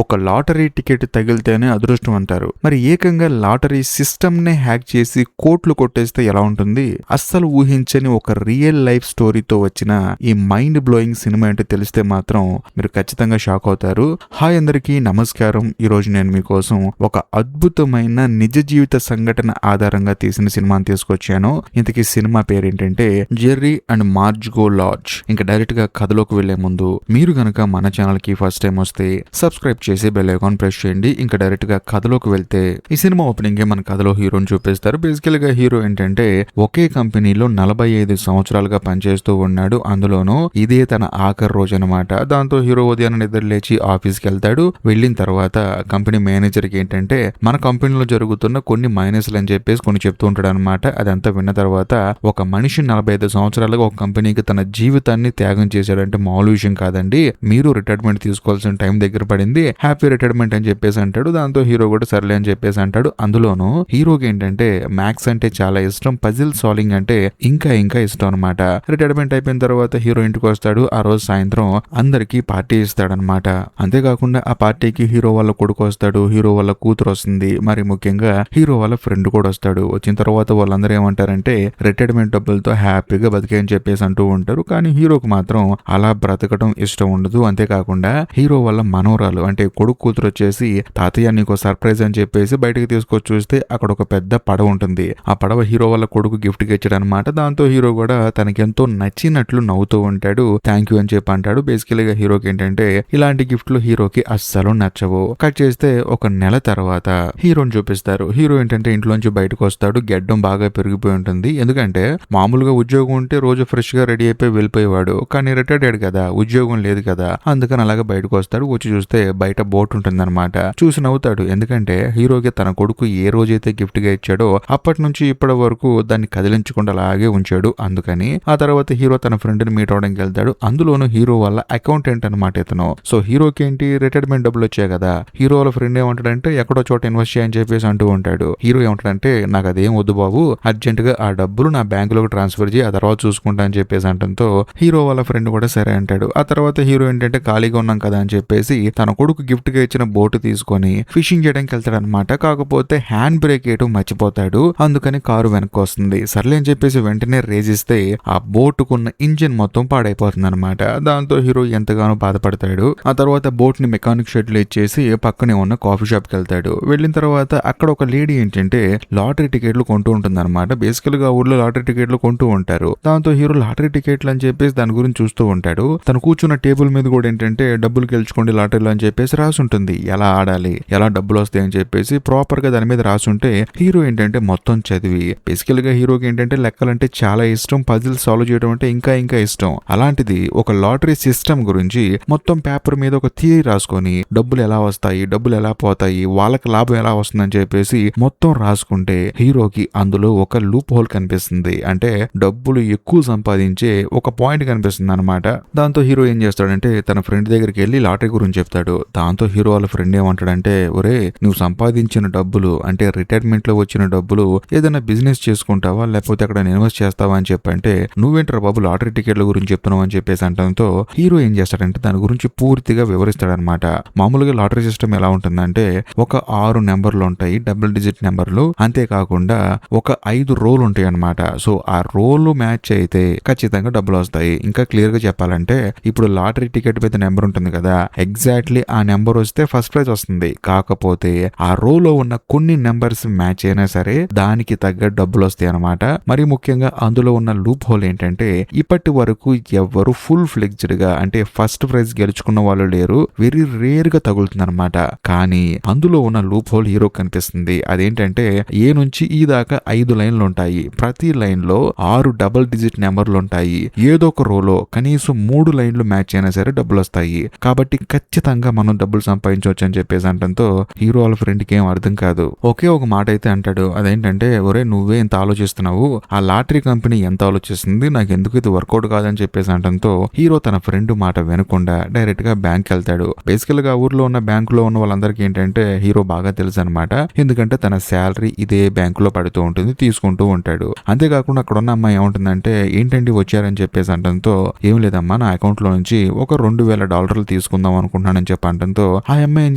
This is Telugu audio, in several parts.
ఒక లాటరీ టికెట్ తగిలితేనే అదృష్టం అంటారు. మరి ఏకంగా లాటరీ సిస్టమ్ నే హ్యాక్ చేసి కోట్లు కొట్టేస్తే ఎలా ఉంటుంది? అస్సలు ఊహించని ఒక రియల్ లైఫ్ స్టోరీతో వచ్చిన ఈ మైండ్ బ్లోయింగ్ సినిమా ఏంటో తెలిస్తే మాత్రం మీరు ఖచ్చితంగా షాక్ అవుతారు. హాయ్ అందరికీ నమస్కారం. ఈ రోజు నేను మీకోసం ఒక అద్భుతమైన నిజ జీవిత సంఘటన ఆధారంగా తీసిన సినిమాని తీసుకొచ్చాను. ఇంతకీ సినిమా పేరేంటంటే జెర్రీ అండ్ మార్జ్గో లాడ్జ్. ఇంకా డైరెక్ట్ గా కథలోకి వెళ్లే ముందు మీరు గనక మన ఛానల్ కి ఫస్ట్ టైం వస్తే సబ్స్క్రైబ్ చేసి బెల్ ఐకాన్ ప్రెస్ చేయండి. ఇంకా డైరెక్ట్ గా కథలోకి వెళ్తే ఈ సినిమా ఓపెనింగ్ మన కథలో హీరోని చూపిస్తారు. బేసికల్ గా హీరో ఏంటంటే ఒకే కంపెనీలో 45 సంవత్సరాలుగా పనిచేస్తూ ఉన్నాడు. అందులోనూ ఇదే తన ఆఖరి రోజు అనమాట. దాంతో హీరో ఉదయాన్నే నిద్ర లేచి ఆఫీస్కి వెళ్తాడు. వెళ్ళిన తర్వాత కంపెనీ మేనేజర్ కి ఏంటంటే మన కంపెనీలో జరుగుతున్న కొన్ని మైనస్లు అని చెప్పేసి కొన్ని చెప్తూ ఉంటాడు అనమాట. అదంతా విన్న తర్వాత ఒక మనిషి 45 సంవత్సరాలుగా ఒక కంపెనీకి తన జీవితాన్ని త్యాగం చేశాడంటే మామూలు విషయం కాదండి. మీరు రిటైర్మెంట్ తీసుకోవాల్సిన టైం దగ్గర పడింది, హ్యాపీ రిటైర్మెంట్ అని చెప్పేసి అంటాడు. దాంతో హీరో కూడా సర్లే అని చెప్పేసి అంటాడు. అందులోనూ హీరోకి ఏంటంటే మ్యాథ్స్ అంటే చాలా ఇష్టం, పజిల్ సాల్వింగ్ అంటే ఇంకా ఇష్టం అనమాట. రిటైర్మెంట్ అయిపోయిన తర్వాత హీరో ఇంటికి వస్తాడు. ఆ రోజు సాయంత్రం అందరికి పార్టీ ఇస్తాడనమాట. అంతేకాకుండా ఆ పార్టీకి హీరో వాళ్ళ కొడుకు వస్తాడు, హీరో వాళ్ళ కూతురు వస్తుంది, మరి ముఖ్యంగా హీరో వాళ్ళ ఫ్రెండ్ కూడా వస్తాడు. వచ్చిన తర్వాత వాళ్ళందరూ ఏమంటారంటే రిటైర్మెంట్ డబ్బులతో హ్యాపీగా బతికే అని చెప్పేసి అంటూ ఉంటారు. కానీ హీరోకి మాత్రం అలా బ్రతకడం ఇష్టం ఉండదు. అంతేకాకుండా హీరో వాళ్ళ మనోరాలు అంటే కొడుకు కూతురు వచ్చేసి తాతయ్య నీకు సర్ప్రైజ్ అని చెప్పేసి బయటకు తీసుకొచ్చి చూస్తే అక్కడ ఒక పెద్ద పడవ ఉంటుంది. ఆ పడవ హీరో వాళ్ళ కొడుకు గిఫ్ట్ గా ఇచ్చాడు అనమాట. దాంతో హీరో కూడా తనకి ఎంతో నచ్చినట్లు నవ్వుతూ ఉంటాడు. థ్యాంక్ యూ అని చెప్పి అంటాడు. బేసికల్ గా హీరోకి ఏంటంటే ఇలాంటి గిఫ్ట్లు హీరోకి అస్సలు నచ్చవు. కట్ చేస్తే ఒక నెల తర్వాత హీరోని చూపిస్తారు. హీరో ఏంటంటే ఇంట్లోంచి బయటకు వస్తాడు. గెడ్డం బాగా పెరిగిపోయి ఉంటుంది. ఎందుకంటే మామూలుగా ఉద్యోగం ఉంటే రోజు ఫ్రెష్ గా రెడీ అయిపోయి వెళ్ళిపోయేవాడు. కానీ రిటైర్డ్ అయ్యాడు కదా, ఉద్యోగం లేదు కదా, అందుకని అలాగే బయటకు వస్తాడు. వచ్చి చూస్తే బయట బోట్ ఉంటుంది అనమాట. చూసి నవ్వుతాడు. ఎందుకంటే హీరోకి తన కొడుకు ఏ రోజైతే గిఫ్ట్ గా ఇచ్చాడో అప్పటి నుంచి ఇప్పటి వరకు దాన్ని కదిలించకుండా అలాగే ఉంచాడు. అందుకని ఆ తర్వాత హీరో తన ఫ్రెండ్ ని మీట్ అవడానికి వెళ్తాడు. అందులోనూ హీరో వాళ్ళ అకౌంటెంట్ అనమాట ఇతను. సో హీరోకి ఏంటి రిటైర్మెంట్ డబ్బులు వచ్చాయి కదా, హీరో వాళ్ళ ఫ్రెండ్ ఏమంటాడంటే ఎక్కడో చోట ఇన్వెస్ట్ చేయని చెప్పేసి అంటూ ఉంటాడు. హీరో ఏమంటాడంటే నాకు అదేం వద్దు బాబు, అర్జెంట్ గా ఆ డబ్బులు నా బ్యాంక్ లోకి ట్రాన్స్ఫర్ చేయి, ఆ తర్వాత చూసుకుంటా అని చెప్పేసి అంటంతో హీరో వాళ్ళ ఫ్రెండ్ కూడా సరే అంటాడు. ఆ తర్వాత హీరో ఏంటంటే ఖాళీగా ఉన్నాం కదా అని చెప్పేసి తన కొడుకు గిఫ్ట్ గా ఇచ్చిన బోటు తీసుకొని ఫిషింగ్ చేయడానికి వెళ్తాడు అనమాట. కాకపోతే హ్యాండ్ బ్రేక్ వేయడం మర్చిపోతాడు. అందుకని కారు వెనక్కి వస్తుంది. సర్లే అని చెప్పేసి వెంటనే రేజిస్తే ఆ బోటుకున్న ఇంజిన్ మొత్తం పాడైపోతుంది అనమాట. దాంతో హీరో ఎంతగానో బాధపడతాడు. ఆ తర్వాత బోట్ ని మెకానిక్ షెడ్ లో ఇచ్చేసి పక్కనే ఉన్న కాఫీ షాప్ కి వెళ్తాడు. వెళ్ళిన తర్వాత అక్కడ ఒక లేడీ ఏంటంటే లాటరీ టికెట్లు కొంటూ ఉంటుంది అనమాట. బేసికల్ గా ఊర్లో లాటరీ టికెట్లు కొంటూ ఉంటారు. దాంతో హీరో లాటరీ టికెట్లు అని చెప్పేసి దాని గురించి చూస్తూ ఉంటాడు. తను కూర్చున్న టేబుల్ మీద కూడా ఏంటంటే డబ్బులు గెలుచుకోండి లాటరీలో అని చెప్పేసి రాసి ఉంటుంది. ఎలా ఆడాలి, ఎలా డబ్బులు వస్తాయి అని చెప్పేసి ప్రాపర్ గా దాని మీద రాసుంటే హీరో ఏంటంటే మొత్తం చదివి, బేసికల్ గా హీరోకి ఏంటంటే లెక్కలంటే చాలా ఇష్టం, పజిల్ సాల్వ్ చేయడం అంటే ఇంకా ఇష్టం. అలాంటిది ఒక లాటరీ సిస్టమ్ గురించి మొత్తం పేపర్ మీద ఒక థియరీ రాసుకొని డబ్బులు ఎలా వస్తాయి, డబ్బులు ఎలా పోతాయి, వాళ్ళకి లాభం ఎలా వస్తుందని చెప్పేసి మొత్తం రాసుకుంటే హీరోకి అందులో ఒక లూప్ హోల్ కనిపిస్తుంది. అంటే డబ్బులు ఎక్కువ సంపాదించే ఒక పాయింట్ కనిపిస్తుంది అనమాట. దాంతో హీరో ఏం చేస్తాడంటే తన ఫ్రెండ్ దగ్గరికి వెళ్ళి లాటరీ గురించి చెప్తాడు. దాంతో హీరో వాళ్ళ ఫ్రెండ్ ఏమంటాడంటే ఒరే నువ్వు సంపాదించిన డబ్బులు అంటే రిటైర్మెంట్ లో వచ్చిన డబ్బులు ఏదైనా బిజినెస్ చేసుకుంటావా లేకపోతే అక్కడ ఇన్వెస్ట్ చేస్తావా అని చెప్పంటే నువ్వేంటారా బాబు లాటరీ టికెట్ల గురించి చెప్తున్నావు అని చెప్పేసి అంటంతో హీరో ఏం చేస్తాడంటే దాని గురించి పూర్తిగా వివరిస్తాడనమాట. మామూలుగా లాటరీ సిస్టమ్ ఎలా ఉంటుందంటే ఒక 6 నెంబర్లు ఉంటాయి, డబుల్ డిజిట్ నెంబర్లు. అంతేకాకుండా ఒక 5 రోలు ఉంటాయి అనమాట. సో ఆ రోలు మ్యాచ్ అయితే ఖచ్చితంగా డబ్బులు వస్తాయి. ఇంకా క్లియర్ గా చెప్పాలంటే ఇప్పుడు లాటరీ టికెట్ మీద నెంబర్ ఉంటుంది కదా, ఎగ్జాక్ట్లీ ఆ నెంబర్ వస్తే ఫస్ట్ ప్రైజ్ వస్తుంది. కాకపోతే ఆ రోలో ఉన్న కొన్ని నెంబర్స్ మ్యాచ్ అయినా సరే దానికి తగ్గ డబ్బులు వస్తాయి అనమాట. మరి ముఖ్యంగా అందులో ఉన్న లూప్ హోల్ ఏంటంటే ఇప్పటి వరకు ఎవరు ఫుల్ ఫ్లెక్స్డ్ గా అంటే ఫస్ట్ ప్రైజ్ గెలుచుకున్న వాళ్ళు లేరు, వెరీ రేర్ గా తగులుతుంది అనమాట. కానీ అందులో ఉన్న లూప్ హోల్ హీరో కనిపిస్తుంది. అదేంటంటే ఏ నుంచి ఈ దాకా 5 లైన్లు ఉంటాయి. ప్రతి లైన్ లో 6 డబుల్ డిజిట్ నెంబర్లు ఉంటాయి. ఏదో ఒక రోలో కనీసం 3 లైన్లు మ్యాచ్ అయినా సరే డబ్బులు వస్తాయి. కాబట్టి ఖచ్చితంగా మనం డబ్బులు సంపాదించవచ్చు అని చెప్పేసి అంటంతో హీరో వాళ్ళ ఫ్రెండ్ కి ఏం అర్థం కాదు. ఒకే ఒక మాట అయితే అంటాడు. అదేంటంటే ఒరే నువ్వే ఎంత ఆలోచిస్తున్నావు, ఆ లాటరీ కంపెనీ ఎంత ఆలోచిస్తుంది, నాకు ఎందుకు ఇది వర్కౌట్ కాదని చెప్పేసి అంటంతో హీరో తన ఫ్రెండ్ మాట వినకుండా డైరెక్ట్ గా బ్యాంక్ వెళ్తాడు. బేసికల్ గా ఊర్లో ఉన్న బ్యాంక్ లో ఉన్న వాళ్ళందరికీ ఏంటంటే హీరో బాగా తెలుసు అనమాట. ఎందుకంటే తన శాలరీ ఇదే బ్యాంక్ లో పడుతూ ఉంటుంది, తీసుకుంటూ ఉంటాడు. అంతేకాకుండా అక్కడ ఉన్న అమ్మాయి ఏముంటుందంటే ఏంటండి వచ్చారని చెప్పేసి అంటంతో ఏం లేదమ్మా నా అకౌంట్ లో నుంచి ఒక $2,000 తీసుకుందాం అనుకుంటున్నానని చెప్పి అంటంతో అనడంతో ఆ అమ్మాయి ఏం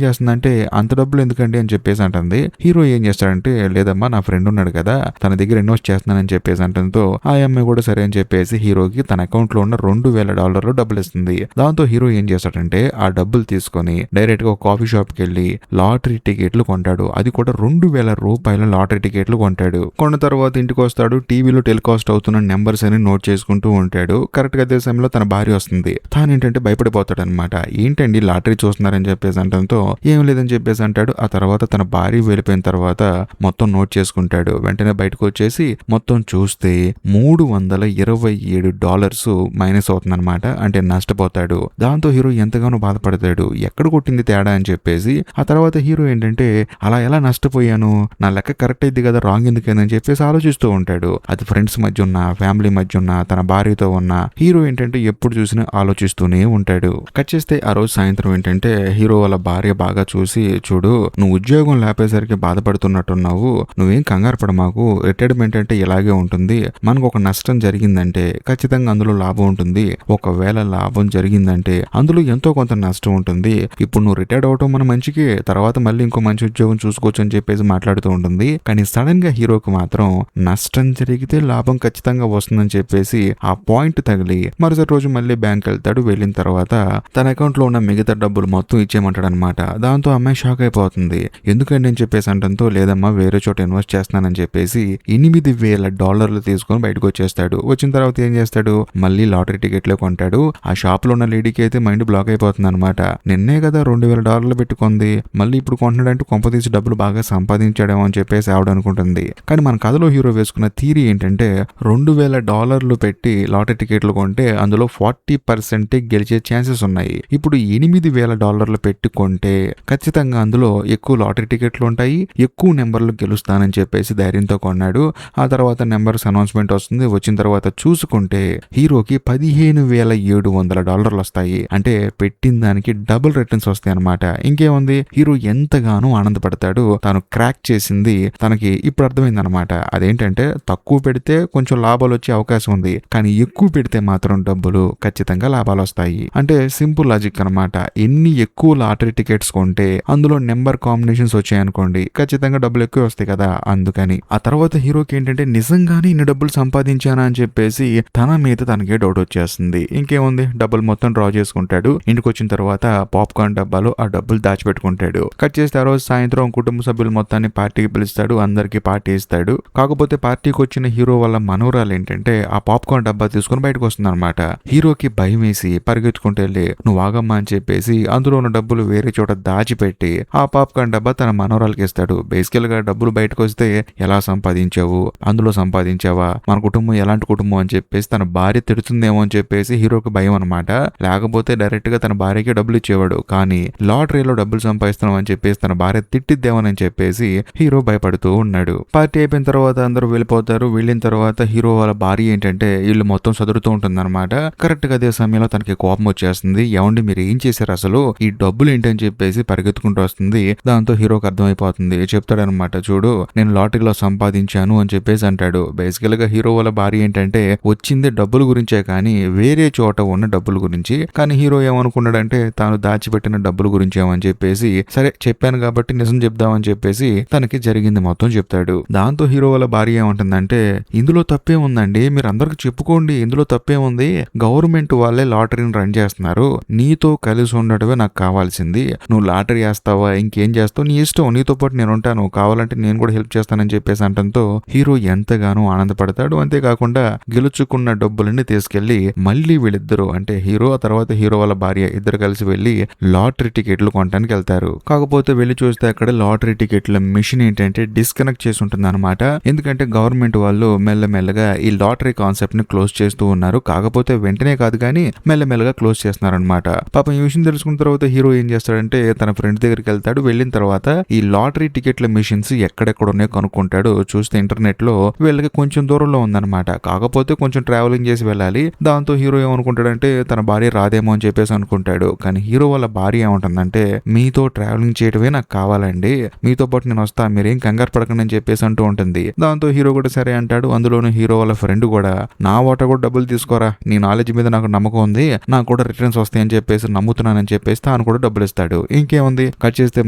చేస్తుందంటే అంత డబ్బులు ఎందుకండి అని చెప్పేసి అంటుంది. హీరో ఏం చేస్తాడంటే లేదమ్మా నా ఫ్రెండ్ ఉన్నాడు కదా తన దగ్గర ఇన్వెస్ట్ చేస్తున్నానని చెప్పేసి అంటంతో ఆ అమ్మాయి కూడా సరే అని చెప్పేసి హీరోకి తన అకౌంట్ లో ఉన్న $2,000 డబ్బులు ఇస్తుంది. దాంతో హీరో ఏం చేస్తాడంటే ఆ డబ్బులు తీసుకొని డైరెక్ట్ గా ఒక కాఫీ షాప్ కి వెళ్ళి లాటరీ టికెట్లు కొంటాడు. అది కూడా $2,000 లాటరీ టికెట్లు కొంటాడు. కొన్న తర్వాత ఇంటికి వస్తాడు. టీవీలో టెలికాస్ట్ అవుతున్న నెంబర్స్ అని నోట్ చేసుకుంటూ ఉంటాడు. కరెక్ట్ గా అదే సమయంలో తన భార్య వస్తుంది. తాను ఏంటంటే భయపడిపోతాడు అనమాట. ఏంటండి లాటరీ చూస్తున్నారని చెప్పేసి అంటంతో ఏం లేదని చెప్పేసి అంటాడు. ఆ తర్వాత తన భార్య వెళ్ళిపోయిన తర్వాత మొత్తం నోట్ చేసుకుంటాడు. వెంటనే బయటకు వచ్చేసి మొత్తం చూస్తే $327 మైనస్ అవుతుంది అనమాట. అంటే నష్టపోతాడు. దాంతో హీరో ఎంతగానో బాధపడతాడు. ఎక్కడ కొట్టింది తేడా అని చెప్పేసి. ఆ తర్వాత హీరో ఏంటంటే అలా ఎలా నష్టపోయాను, నా లెక్క కరెక్ట్ అయింది కదా రాంగ్ ఎందుకని చెప్పేసి ఆలోచిస్తూ ఉంటాడు. అది ఫ్రెండ్స్ మధ్య ఉన్న, ఫ్యామిలీ మధ్య ఉన్న, తన భార్యతో ఉన్న హీరో ఏంటంటే ఎప్పుడు చూసినా ఆలోచిస్తూనే ఉంటాడు. కట్ చేస్తే ఆ రోజు సాయంత్రం ఏంటంటే హీరో వాళ్ళ భార్య బాగా చూసి, చూడు నువ్వు ఉద్యోగం లేపేసరికి బాధపడుతున్నట్టున్నావు, నువ్వేం కంగారు పడ మాకు, రిటైర్మెంట్ అంటే ఇలాగే ఉంటుంది. మనకు ఒక నష్టం జరిగిందంటే ఖచ్చితంగా అందులో లాభం ఉంటుంది. ఒకవేళ లాభం జరిగిందంటే అందులో ఎంతో కొంత నష్టం ఉంటుంది. ఇప్పుడు నువ్వు రిటైర్డ్ అవటం మన మంచికి, తర్వాత మళ్ళీ ఇంకో మంచి ఉద్యోగం చూసుకోవచ్చు అని చెప్పేసి మాట్లాడుతూ ఉంటుంది. కానీ సడన్ గా హీరోకి మాత్రం నష్టం జరిగితే లాభం ఖచ్చితంగా వస్తుందని చెప్పేసి ఆ పాయింట్ తగిలి మరుసటి రోజు మళ్ళీ బ్యాంక్ వెళ్తాడు. వెళ్ళిన తర్వాత తన అకౌంట్ లో ఉన్న మిగతా డబ్బులు మొత్తం ఇచ్చేయమంటాడు అనమాట. దాంతో అమ్మాయి షాక్ అయిపోతుంది. ఎందుకండి అని చెప్పేసి అంటంతో లేదమ్మా వేరే చోట ఇన్వెస్ట్ చేస్తున్నానని చెప్పేసి $8,000 తీసుకొని బయటకు వచ్చేస్తాడు. వచ్చిన తర్వాత ఏం చేస్తాడు, మళ్ళీ లాటరీ టికెట్లే కొంటాడు. ఆ షాప్ లో ఉన్న లేడీకి అయితే మైండ్ బ్లాక్ అయిపోతుంది అనమాట. నిన్నే కదా $2,000 పెట్టుకుంది, మళ్ళీ ఇప్పుడు కొంటున్నాడంటే కొంపతీసి డబ్బులు బాగా సంపాదించాడేమో అని చెప్పేసి ఆవిడ అనుకుంటుంది. కానీ మన కథలో హీరో వేసుకున్న థీరీ ఏంటంటే $2,000 పెట్టి లాటరీ టికెట్లు కొంటే అందులో 40% గెలిచే ఛాన్సెస్ ఉన్నాయి. ఇప్పుడు $8,000 పెట్టి కొంటే ఖచ్చితంగా అందులో ఎక్కువ లాటరీ టికెట్లు ఉంటాయి, ఎక్కువ నెంబర్లు గెలుస్తానని చెప్పేసి ధైర్యంతో కొన్నాడు. ఆ తర్వాత నెంబర్స్ అనౌన్స్మెంట్ వస్తుంది. వచ్చిన తర్వాత చూసుకుంటే హీరోకి $15,700 వస్తాయి. అంటే పెట్టిన దానికి డబుల్ రిటర్న్స్ వస్తాయి అనమాట. ఇంకేముంది, హీరో ఎంతగానో ఆనందపడతాడు. తాను క్రాక్ చేసింది తనకి ఇప్పుడు అర్థమైంది అనమాట. అదేంటంటే తక్కువ పెడితే కొంచెం లాభాలు వచ్చే అవకాశం ఉంది, కానీ ఎక్కువ పెడితే మాత్రం డబ్బులు ఖచ్చితంగా లాభాలు వస్తాయి. అంటే సింపుల్ లాజిక్ అనమాట. ఎన్ని ఎక్కువ లాటరీ టికెట్స్ కొంటే అందులో నెంబర్ కాంబినేషన్స్ వచ్చాయనుకోండి ఖచ్చితంగా డబ్బులు ఎక్కువ వస్తాయి కదా. అందుకని ఆ తర్వాత హీరోకి ఏంటంటే నిజంగానే ఇన్ని డబ్బులు సంపాదించానా అని చెప్పేసి తన మీద తనకే డౌట్ వచ్చేస్తుంది. ఇంకేముంది, డబ్బులు మొత్తం డ్రా చేసుకుంటాడు. ఇంటికి వచ్చిన తర్వాత పాప్కార్న్ డబ్బాలో ఆ డబ్బులు దాచిపెట్టుకుంటాడు. కట్ చేస్తే ఆ రోజు సాయంత్రం కుటుంబ సభ్యులు మొత్తాన్ని పార్టీకి పిలుస్తాడు. అందరికి పార్టీ ఇస్తాడు. కాకపోతే పార్టీకి వచ్చిన హీరో వాళ్ళ మనోరాలు ఏంటంటే ఆ పాప్కార్న్ డబ్బా తీసుకుని బయటకు వస్తుంది అనమాట. హీరోకి భయం వేసి పరిగెత్తుకుంటూ వెళ్ళి నువ్వు ఆగమ్మా అని చెప్పేసి అందులో ఉన్న డబ్బులు వేరే చోట దాచిపెట్టి ఆ పాప్కార్న్ డబ్బా తన మనోరాలకి ఇస్తాడు. బేసికల్ గా డబ్బులు బయటకు వస్తే ఎలా సంపాదించావు, అందులో సంపాదించావా, మన కుటుంబం ఎలాంటి కుటుంబం అని చెప్పేసి తన భార్య తిడుతుందేమో అని చెప్పేసి హీరోకి భయం అనమాట. లేకపోతే డైరెక్ట్ గా తన భార్యకి డబ్బులు ఇచ్చేవాడు. కానీ లాటరీలో డబ్బులు సంపాదిస్తున్నాం అని చెప్పేసి తన భార్య తిట్టిద్దేమని చెప్పేసి హీరో భయపడుతూ ఉన్నాడు. పార్టీ అయిపోయిన తర్వాత అందరూ వెళ్ళిపోతారు. వెళ్ళిన తర్వాత హీరో వాళ్ళ భార్య ఏంటంటే ఇల్లు మొత్తం సదురుతూ ఉంటుంది అనమాట. కరెక్ట్ గా అదే సమయంలో తనకి కోపం వచ్చేస్తుంది. ఏమండి మీరు ఏం చేశారు అసలు, ఈ డబ్బులు ఏంటని చెప్పేసి పరిగెత్తుకుంటూ వస్తుంది. దాంతో హీరోకి అర్థమైపోతుంది. చెప్తాడనమాట, చూడు నేను లాటరీలో సంపాదించాను అని చెప్పేసి అంటాడు. బేసికల్ గా హీరో వాళ్ళ భార్య ఏంటంటే వచ్చింది డబ్బుల గురించే కానీ వేరే చోట ఉన్న డబ్బుల గురించి. కానీ హీరో ఏమనుకున్నాడంటే తాను దాచిపెట్టిన డబ్బుల గురించి ఏమని చెప్పేసి సరే చెప్పాను కాబట్టి నిజం చెప్దామని చెప్పేసి తనకి జరిగింది మొత్తం చెప్తాడు. దాంతో హీరో వాళ్ళ భార్య ఏమంటుందంటే ఇందులో తప్పే ఉందండి, మీరు అందరికి చెప్పుకోండి, ఇందులో తప్పే ఉంది, గవర్నమెంట్ వాళ్ళే లాటరీని రన్ చేస్తున్నారు, నీతో కలిసి ఉండడమే నాకు కావాల్సింది, నువ్వు లాటరీ వేస్తావా ఇంకేం చేస్తావు నీ ఇష్టం, నీతో పాటు నేను ఉంటాను, కావాలంటే నేను కూడా హెల్ప్ చేస్తానని చెప్పేసి అంటంతో హీరో ఎంతగానో ఆనందపడతాడు. అంతేకాకుండా గెలుచుకున్న డబ్బులన్నీ తీసుకెళ్లి మళ్ళీ వీళ్ళిద్దరూ అంటే హీరో ఆ తర్వాత హీరో వాళ్ళ భార్య ఇద్దరు కలిసి వెళ్లి లాటరీ టికెట్లు కొనడానికి వెళ్తారు. కాకపోతే వెళ్లి చూస్తే అక్కడ లాటరీ టికెట్ల మిషన్ ఏంటంటే డిస్కనెక్ట్ చేసి ఉంటుంది అనమాట. ఎందుకంటే గవర్నమెంట్ వాళ్ళు మెల్లమెల్లగా ఈ లాటరీ కాన్సెప్ట్ ని క్లోజ్ చేస్తూ ఉన్నారు. కాకపోతే వెంటనే కాదు కానీ మెల్లమెల్లగా క్లోజ్ చేస్తున్నారు అనమాట. పాపం ఈ విషయం తెలుసుకున్న తర్వాత హీరో ఏం చేస్తాడంటే తన ఫ్రెండ్ దగ్గరికి వెళ్తాడు. వెళ్ళిన తర్వాత ఈ లాటరీ టికెట్ల మిషన్స్ ఎక్కడెక్కడ ఉన్నాయో కనుక్కుంటాడు. చూస్తే ఇంటర్నెట్ లో వీళ్ళకి కొంచెం దూరంలో ఉందన్నమాట. కాకపోతే కొంచెం ట్రావెలింగ్ చేసి వెళ్ళాలి. దాంతో హీరో ఏమనుకుంటాడంటే తన భార్య రాదేమో అని చెప్పేసి అనుకుంటాడు. కానీ హీరో వాళ్ళ భార్య ఏమంటుందంటే మీతో ట్రావెలింగ్ చేయడమే నాకు కావాలండి, మీతో పాటు నేను వస్తా, మీరేం కంగారు పడకండి అని చెప్పేసి అంటూ ఉంటుంది. దాంతో హీరో కూడా సరే అంటాడు. అందులోనూ హీరో వాళ్ళ ఫ్రెండ్ కూడా నా వాటా కూడా డబ్బులు తీసుకోరా, నీ నాలెడ్జ్ మీద నాకు నమ్మకం ఉంది, నాకు కూడా రిటర్న్స్ వస్తాయని చెప్పేసి నమ్ముతున్నానని చెప్పేసి తాను తను కూడా డబ్బులు ఇస్తాడు. ఇంకేముంది, కట్ చేస్తే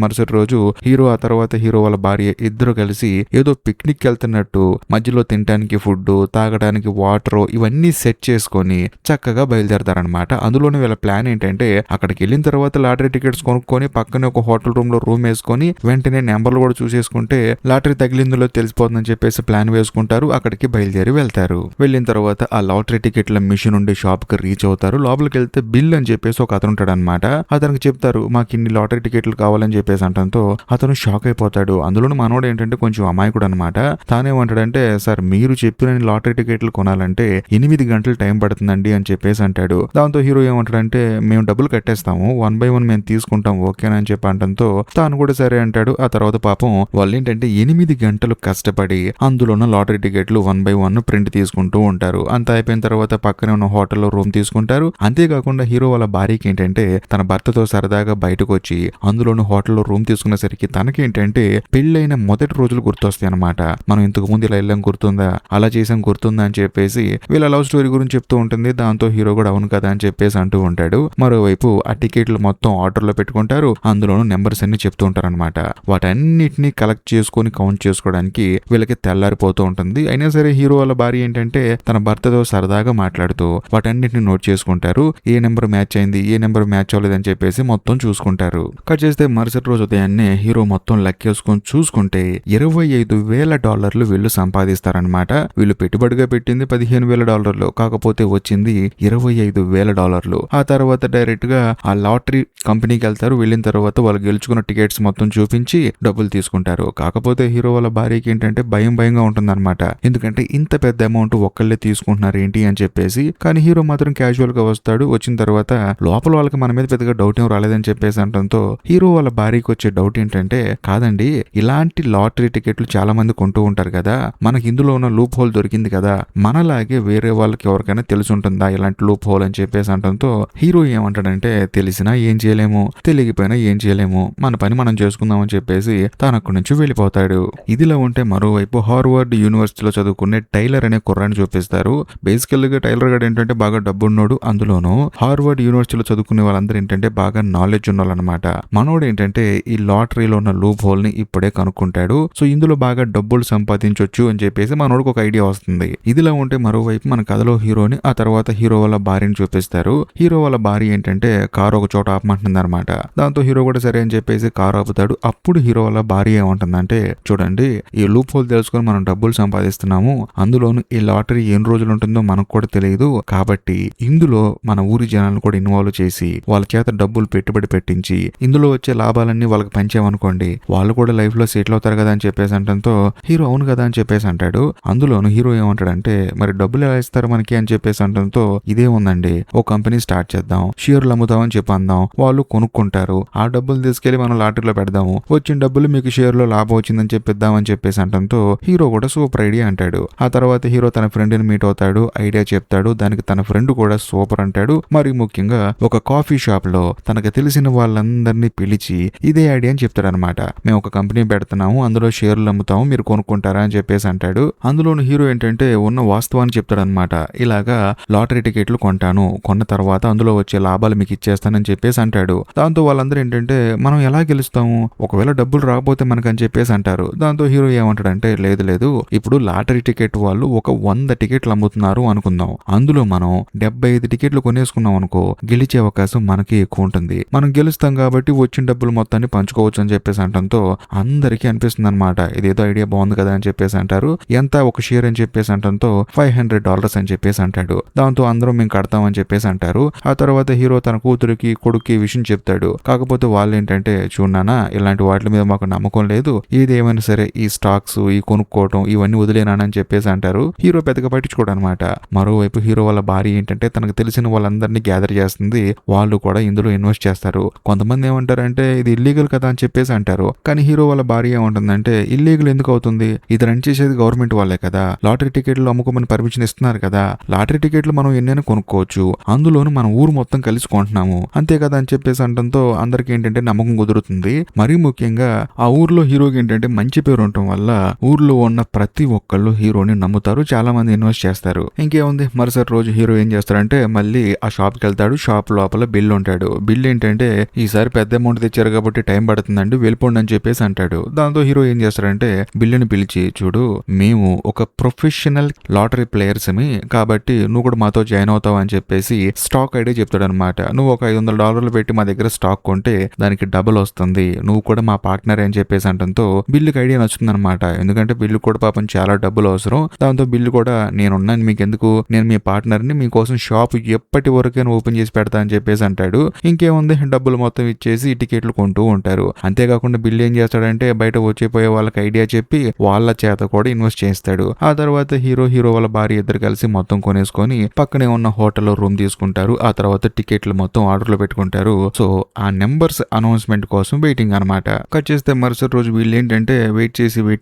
మరుసటి రోజు హీరో ఆ తర్వాత హీరో వాళ్ళ భార్య ఇద్దరు కలిసి ఏదో పిక్నిక్ వెళ్తున్నట్టు మధ్యలో తినడానికి ఫుడ్, తాగడానికి వాటర్ ఇవన్నీ సెట్ చేసుకొని చక్కగా బయలుదేరతారనమాట. అందులోనే వీళ్ళ ప్లాన్ ఏంటంటే అక్కడికి వెళ్ళిన తర్వాత లాటరీ టికెట్స్ కొనుక్కొని పక్కనే ఒక హోటల్ రూమ్ లో రూమ్ వేసుకొని వెంటనే నెంబర్లు కూడా చూసేసుకుంటే లాటరీ తగిలిందులో తెలిసిపోతుందని చెప్పేసి ప్లాన్ వేసుకుంటారు. అక్కడికి బయలుదేరి వెళ్తారు. వెళ్ళిన తర్వాత ఆ లాటరీ టికెట్ల మిషన్ ఉండే షాప్ కి రీచ్ అవుతారు. లోపలికి వెళ్తే బిల్ అని చెప్పేసి ఒక అతను ఉంటాడు అనమాట. అతనికి చెప్తారు మాకు ఇన్ని లాటరీ టికెట్లు కావాలని చెప్పేసి అంటంతో అతను షాక్ అయిపోతాడు. అందులోనూ మనోడు ఏంటంటే కొంచెం అమాయకుడు అనమాట. తానేమంటాడంటే సార్ మీరు చెప్పిన లాటరీ టికెట్లు కొనాలంటే 8 గంటలు టైం పడుతుందండి అని చెప్పేసి అంటాడు. దాంతో హీరో ఏమంటాడంటే మేము డబ్బులు కట్టేస్తాము, 1 by 1 మేము తీసుకుంటాం ఓకేనా అని చెప్పి అంటంతో తాను కూడా సరే అంటాడు. ఆ తర్వాత పాపం వాళ్ళు ఏంటంటే 8 గంటలు కష్టపడి అందులోన్న లాటరీ టికెట్లు 1 by 1 ప్రింట్ తీసుకుంటూ ఉంటారు. అంతా అయిపోయిన తర్వాత పక్కనే ఉన్న హోటల్లో రూమ్ తీసుకుంటారు. అంతేకాకుండా హీరో వాళ్ళ భార్యకి ఏంటంటే తన భర్తతో సరదాగా బయటకు వచ్చి అందులోని హోటల్లో రూమ్ తీసుకునేసరికి తనకేంటంటే పెళ్ళైన మొదటి రోజులు గుర్తొస్తాయి అనమాట. మనం ఇంతకు ముందు ఇలా వెళ్ళాం గుర్తుందా, అలా చేసాం గుర్తుందా అని చెప్పేసి వీళ్ళ లవ్ స్టోరీ గురించి చెప్తూ ఉంటుంది. దాంతో హీరో కూడా అవును కదా అని చెప్పేసి అంటూ ఉంటాడు. మరోవైపు ఆ టికెట్లు మొత్తం ఆర్డర్లో పెట్టుకుంటారు. అందులోనూ నెంబర్స్ అన్ని చెప్తూ ఉంటారు అనమాట. వాటన్నిటిని కలెక్ట్ చేసుకొని కౌంట్ చేసుకోవడానికి వీళ్ళకి తెల్లారిపోతూ ఉంటుంది. అయినా సరే హీరో వాళ్ళ భార్య ఏంటంటే తన భర్తతో సరదాగా మాట్లాడుతూ వాటన్నిటిని నోట్ చేసుకుంటారు. ఏ నెంబర్ మ్యాచ్ అయింది, ఏ నెంబర్ మ్యాచ్ అవ్వలేదని చెప్పేసి మొత్తం చూసుకుంటారు. కట్ చేస్తే మరుసటి రోజు ఉదయాన్నే హీరో మొత్తం లెక్కేసుకొని చూసుకుంటే $25,000 వీళ్ళు సంపాదిస్తారనమాట. వీళ్ళు పెట్టుబడిగా పెట్టింది $15,000, కాకపోతే వచ్చింది $25,000. ఆ తర్వాత డైరెక్ట్ గా ఆ లాటరీ కంపెనీకి వెళ్తారు. వెళ్ళిన తర్వాత వాళ్ళు గెలుచుకున్న టికెట్స్ మొత్తం చూపించి డబ్బులు తీసుకుంటారు. కాకపోతే హీరో వాళ్ళ భార్యకి ఏంటంటే భయంగా ఉంటుందన్నమాట. ఎందుకంటే ఇంత పెద్ద అమౌంట్ ఒక్కళ్ళే తీసుకుంటున్నారు ఏంటి అని చెప్పేసి. కానీ హీరో మాత్రం క్యాజువల్ గా వస్తాడు. వచ్చిన తర్వాత లోపల వాళ్ళకి మన మీద పెద్దగా డౌట్ ఏం రాలేదని చెప్పేసి అంటంతో హీరో వాళ్ళ భార్యకి వచ్చే డౌట్ ఏంటంటే కాదండి, ఇలాంటి లాటరీ టికెట్లు చాలా మంది కొంటూ ఉంటారు కదా, మనకి ఇందులో ఉన్న లూప్ హోల్ దొరికింది కదా, మనలాగే వేరే వాళ్ళకి ఎవరికైనా తెలిసి ఉంటుందా ఇలాంటి లూప్ హోల్ అని చెప్పేసి అంటంతో హీరో ఏమంటాడంటే తెలిసినా ఏం చేయలేము, తెలియకపోయినా ఏం చేయలేము, మన పని మనం చేసుకుందాం అని చెప్పేసి తాను అక్కడి నుంచి వెళ్ళిపోతాడు. ఇదిలా ఉంటే మరోవైపు హార్వర్డ్ యూనివర్సిటీలో చదువుకునే టైలర్ అనే కుర్రాన్ని చూపిస్తారు. బేసికల్ గా టైలర్ గారు ఏంటంటే బాగా డబ్బున్నోడు. అందులోనూ హార్వర్డ్ యూనివర్సిటీలో చదువుకునే వాళ్ళందరూ ఏంటంటే బాగా నాలెడ్జ్ ఉన్నోళ్ళనమాట. మనోడు ఏంటంటే ఈ లాటరీలో ఉన్న లూప్ హోల్ ని ఇప్పుడే కనుక్కుంటాడు. సో ఇందులో బాగా డబ్బులు సంపాదించొచ్చు అని చెప్పేసి మనోడికి ఒక ఐడియా వస్తుంది. ఇదిలా ఉంటే మరోవైపు మన కథలో హీరోని ఆ తర్వాత హీరో వాళ్ళ భార్యని చూపిస్తారు. హీరో వాళ్ళ భార్య ఏంటంటే కారు ఒక చోట ఆపమంటుంది అనమాట. దాంతో హీరో కూడా సరే అని చెప్పేసి కారు ఆపుతాడు. అప్పుడు హీరో వాళ్ళ భార్య ఏమంటుందంటే చూడండి, ఈ లూప్ హోల్ తెలుసుకొని మనం డబ్బులు సంపాదిస్తున్నాము, అందులోను ఈ లాటరీ ఎన్ని రోజులు ఉంటుందో మనకు కూడా తెలియదు, కాబట్టి ఇందులో మన ఊరి జనాలను కూడా ఇన్వాల్వ్ చేసి వాళ్ళ చేత డబ్బులు పెట్టుబడి పెట్టించి ఇందులో వచ్చే లాభాలన్నీ వాళ్ళకి పంచామనుకోండి, వాళ్ళు కూడా లైఫ్ లో సెటిల్ అవుతారు కదా అని చెప్పేసి అంటంతో హీరో అవును కదా అని చెప్పేసి అంటాడు. అందులోను హీరో ఏమంటాడంటే మరి డబ్బులు ఎలా ఇస్తారు మనకి అని చెప్పేసి అంటంతో ఇదే ఉందండి, ఓ కంపెనీ స్టార్ట్ చేద్దాం, షేర్లు అమ్ముదామని చెప్పి అందాం, వాళ్ళు కొనుక్కుంటారు, ఆ డబ్బులు తీసుకెళ్లి మనం లాటరీలో పెడదాము, వచ్చిన డబ్బులు మీకు షేర్ లో లాభం వచ్చిందని చెప్పిద్దాం అని చెప్పేసి అంటంతో హీరో కూడా సూపర్ ఐడియా అంటాడు. ఆ తర్వాత హీరో తన ఫ్రెండ్ ని మీట్ అవుతాడు, ఐడియా చెప్తాడు. దానికి తన ఫ్రెండ్ కూడా సూపర్ అంటాడు. మరి ముఖ్యంగా ఒక కాఫీ షాప్ లో తనకు తెలిసిన వాళ్ళందరినీ పిలిచి ఇదే ఐడియా అని చెప్తాడు అనమాట. మేము ఒక కంపెనీ పెడుతున్నాము, అందులో షేర్లు అమ్ముతాము, మీరు కొనుక్కుంటారా అని చెప్పేసి అంటాడు. అందులోని హీరో ఏంటంటే ఉన్న వాస్తవాన్ని చెప్తాడు అనమాట. ఇలాగా లాటరీ టికెట్లు కొంటాను, కొన్న తర్వాత అందులో వచ్చే లాభాలు మీకు ఇచ్చేస్తానని చెప్పేసి అంటాడు. దాంతో వాళ్ళందరూ ఏంటంటే మనం ఎలా గెలుస్తాము, ఒకవేళ డబ్బులు రాకపోతే మనకని చెప్పేసి అంటారు. దాంతో హీరో ఏమంటాడంటే లేదు, ఇప్పుడు లాటరీ టికెట్ వాళ్ళు ఒక 100 టికెట్లు అమ్ముతున్నారు అనుకుందాం, అందులో మనం 75 టికెట్లు కొనేసుకున్నాం అనుకో, గెలిచే అవకాశం మనకి ఎక్కువ ఉంటుంది, మనం గెలుస్తాం కాబట్టి వచ్చిన డబ్బులు మొత్తాన్ని పంచుకోవచ్చు అని చెప్పేసి అంటంతో అందరికీ అనిపిస్తుంది అనమాట, ఇదేదో ఐడియా బాగుంది కదా అని చెప్పేసి అంటారు. ఎంత ఒక షేర్ అని చెప్పేసి అంటంతో $500 అని చెప్పేసి అంటాడు. దాంతో అందరూ మేము కడతామని చెప్పేసి అంటారు. ఆ తర్వాత హీరో తన కూతురికి కొడుక్కి విషయం చెప్తాడు. కాకపోతే వాళ్ళు ఏంటంటే చూడనా ఇలాంటి వాటి మీద మాకు నమ్మకం లేదు, ఏదేమైనా సరే ఈ స్టాక్స్ ఈ కొనుక్కోవటం ఇవన్నీ వదిలేనానని చెప్పేసి అంటారు. హీరో పెద్దగా పట్టించుకోడు అనమాట. మరోవైపు హీరో వాళ్ళ భార్య ఏంటంటే తనకు తెలిసిన వాళ్ళందరినీ గ్యాదర్ చేస్తుంది, వాళ్ళు కూడా ఇందులో ఇన్వెస్ట్ చేస్తారు. కొంతమంది ఏమంటారంటే ఇది ఇల్లీగల్ కదా అని చెప్పేసి అంటారు. కానీ హీరో వాళ్ళ భార్య ఏమంటుందంటే ఇల్లీగల్ ఎందుకు అవుతుంది, ఇది రన్ చేసేది గవర్నమెంట్ వాళ్ళే కదా, లాటరీ టికెట్లు అమ్ముకోమని పర్మిషన్ ఇస్తున్నారు కదా, లాటరీ టికెట్లు మనం ఎన్నైనా కొనుక్కోవచ్చు, అందులోను మన ఊరు మొత్తం కలిసి కొంటున్నాము అంతే కదా అని చెప్పేసి అంటంతో అందరికి ఏంటంటే నమ్మకం కుదురుతుంది. మరీ ముఖ్యంగా ఆ ఊర్లో హీరోకి ఏంటంటే మంచి పేరు ఉండటం వల్ల ఊర్లో ఉన్న ప్రతి ఒక్కళ్ళు హీరోని నమ్ముతారు, చాలా మంది ఇన్వెస్ట్ చేస్తారు. ఇంకేముంది, మరుసటి రోజు హీరో ఏం చేస్తాడంటే మళ్ళీ ఆ షాప్ కి వెళ్తాడు. షాప్ లోపల బిల్ ఉంటాడు. బిల్ ఏంటంటే ఈసారి పెద్ద అమౌంట్ తెచ్చారు కాబట్టి టైం పడుతుందండి వెళ్ళిపోండి అని చెప్పేసి అంటాడు. దాంతో హీరో ఏం చేస్తాడంటే బిల్లుని పిలిచి, చూడు మేము ఒక ప్రొఫెషనల్ లాటరీ ప్లేయర్స్ కాబట్టి నువ్వు కూడా మాతో జాయిన్ అవుతావు అని చెప్పేసి స్టాక్ ఐడియా చెప్తాడు అనమాట. నువ్వు ఒక $500 పెట్టి మా దగ్గర స్టాక్ కొంటే దానికి డబుల్ వస్తుంది, నువ్వు కూడా మా పార్ట్నర్ అని చెప్పేసి అంటంతో బిల్లుకి ఐడియా నచ్చుతుంది అనమాట. ఎందుకంటే బిల్లు కూడా పాపం చాలా డబ్బులు అవసరం. దాంతో బిల్లు కూడా నేనున్నాను మీకు ఎందుకు, నేను మీ పార్ట్నర్ని మీకోసం షాప్ ఎప్పటి వరకైనా ఓపెన్ చేసి పెడతా అని చెప్పేసి అంటాడు. ఇంకేముంది డబ్బులు మొత్తం ఇచ్చేసి టికెట్లు కొంటూ ఉంటారు. అంతేకాకుండా బిల్లు ఏం చేస్తాడంటే బయట వచ్చిపోయే వాళ్ళకి ఐడియా చెప్పి వాళ్ళ చేత కూడా ఇన్వెస్ట్ చేస్తాడు. ఆ తర్వాత హీరో వాళ్ళ భార్య ఇద్దరు కలిసి మొత్తం కొనేసుకొని పక్కనే ఉన్న హోటల్లో రూమ్ తీసుకుంటారు. ఆ తర్వాత టికెట్లు మొత్తం ఆర్డర్లో పెట్టుకుంటారు. సో ఆ నెంబర్స్ అనౌన్స్మెంట్ కోసం వెయిటింగ్ అనమాట. కట్ చేస్తే మరుసటి రోజు వీళ్ళు ఏంటంటే వెయిట్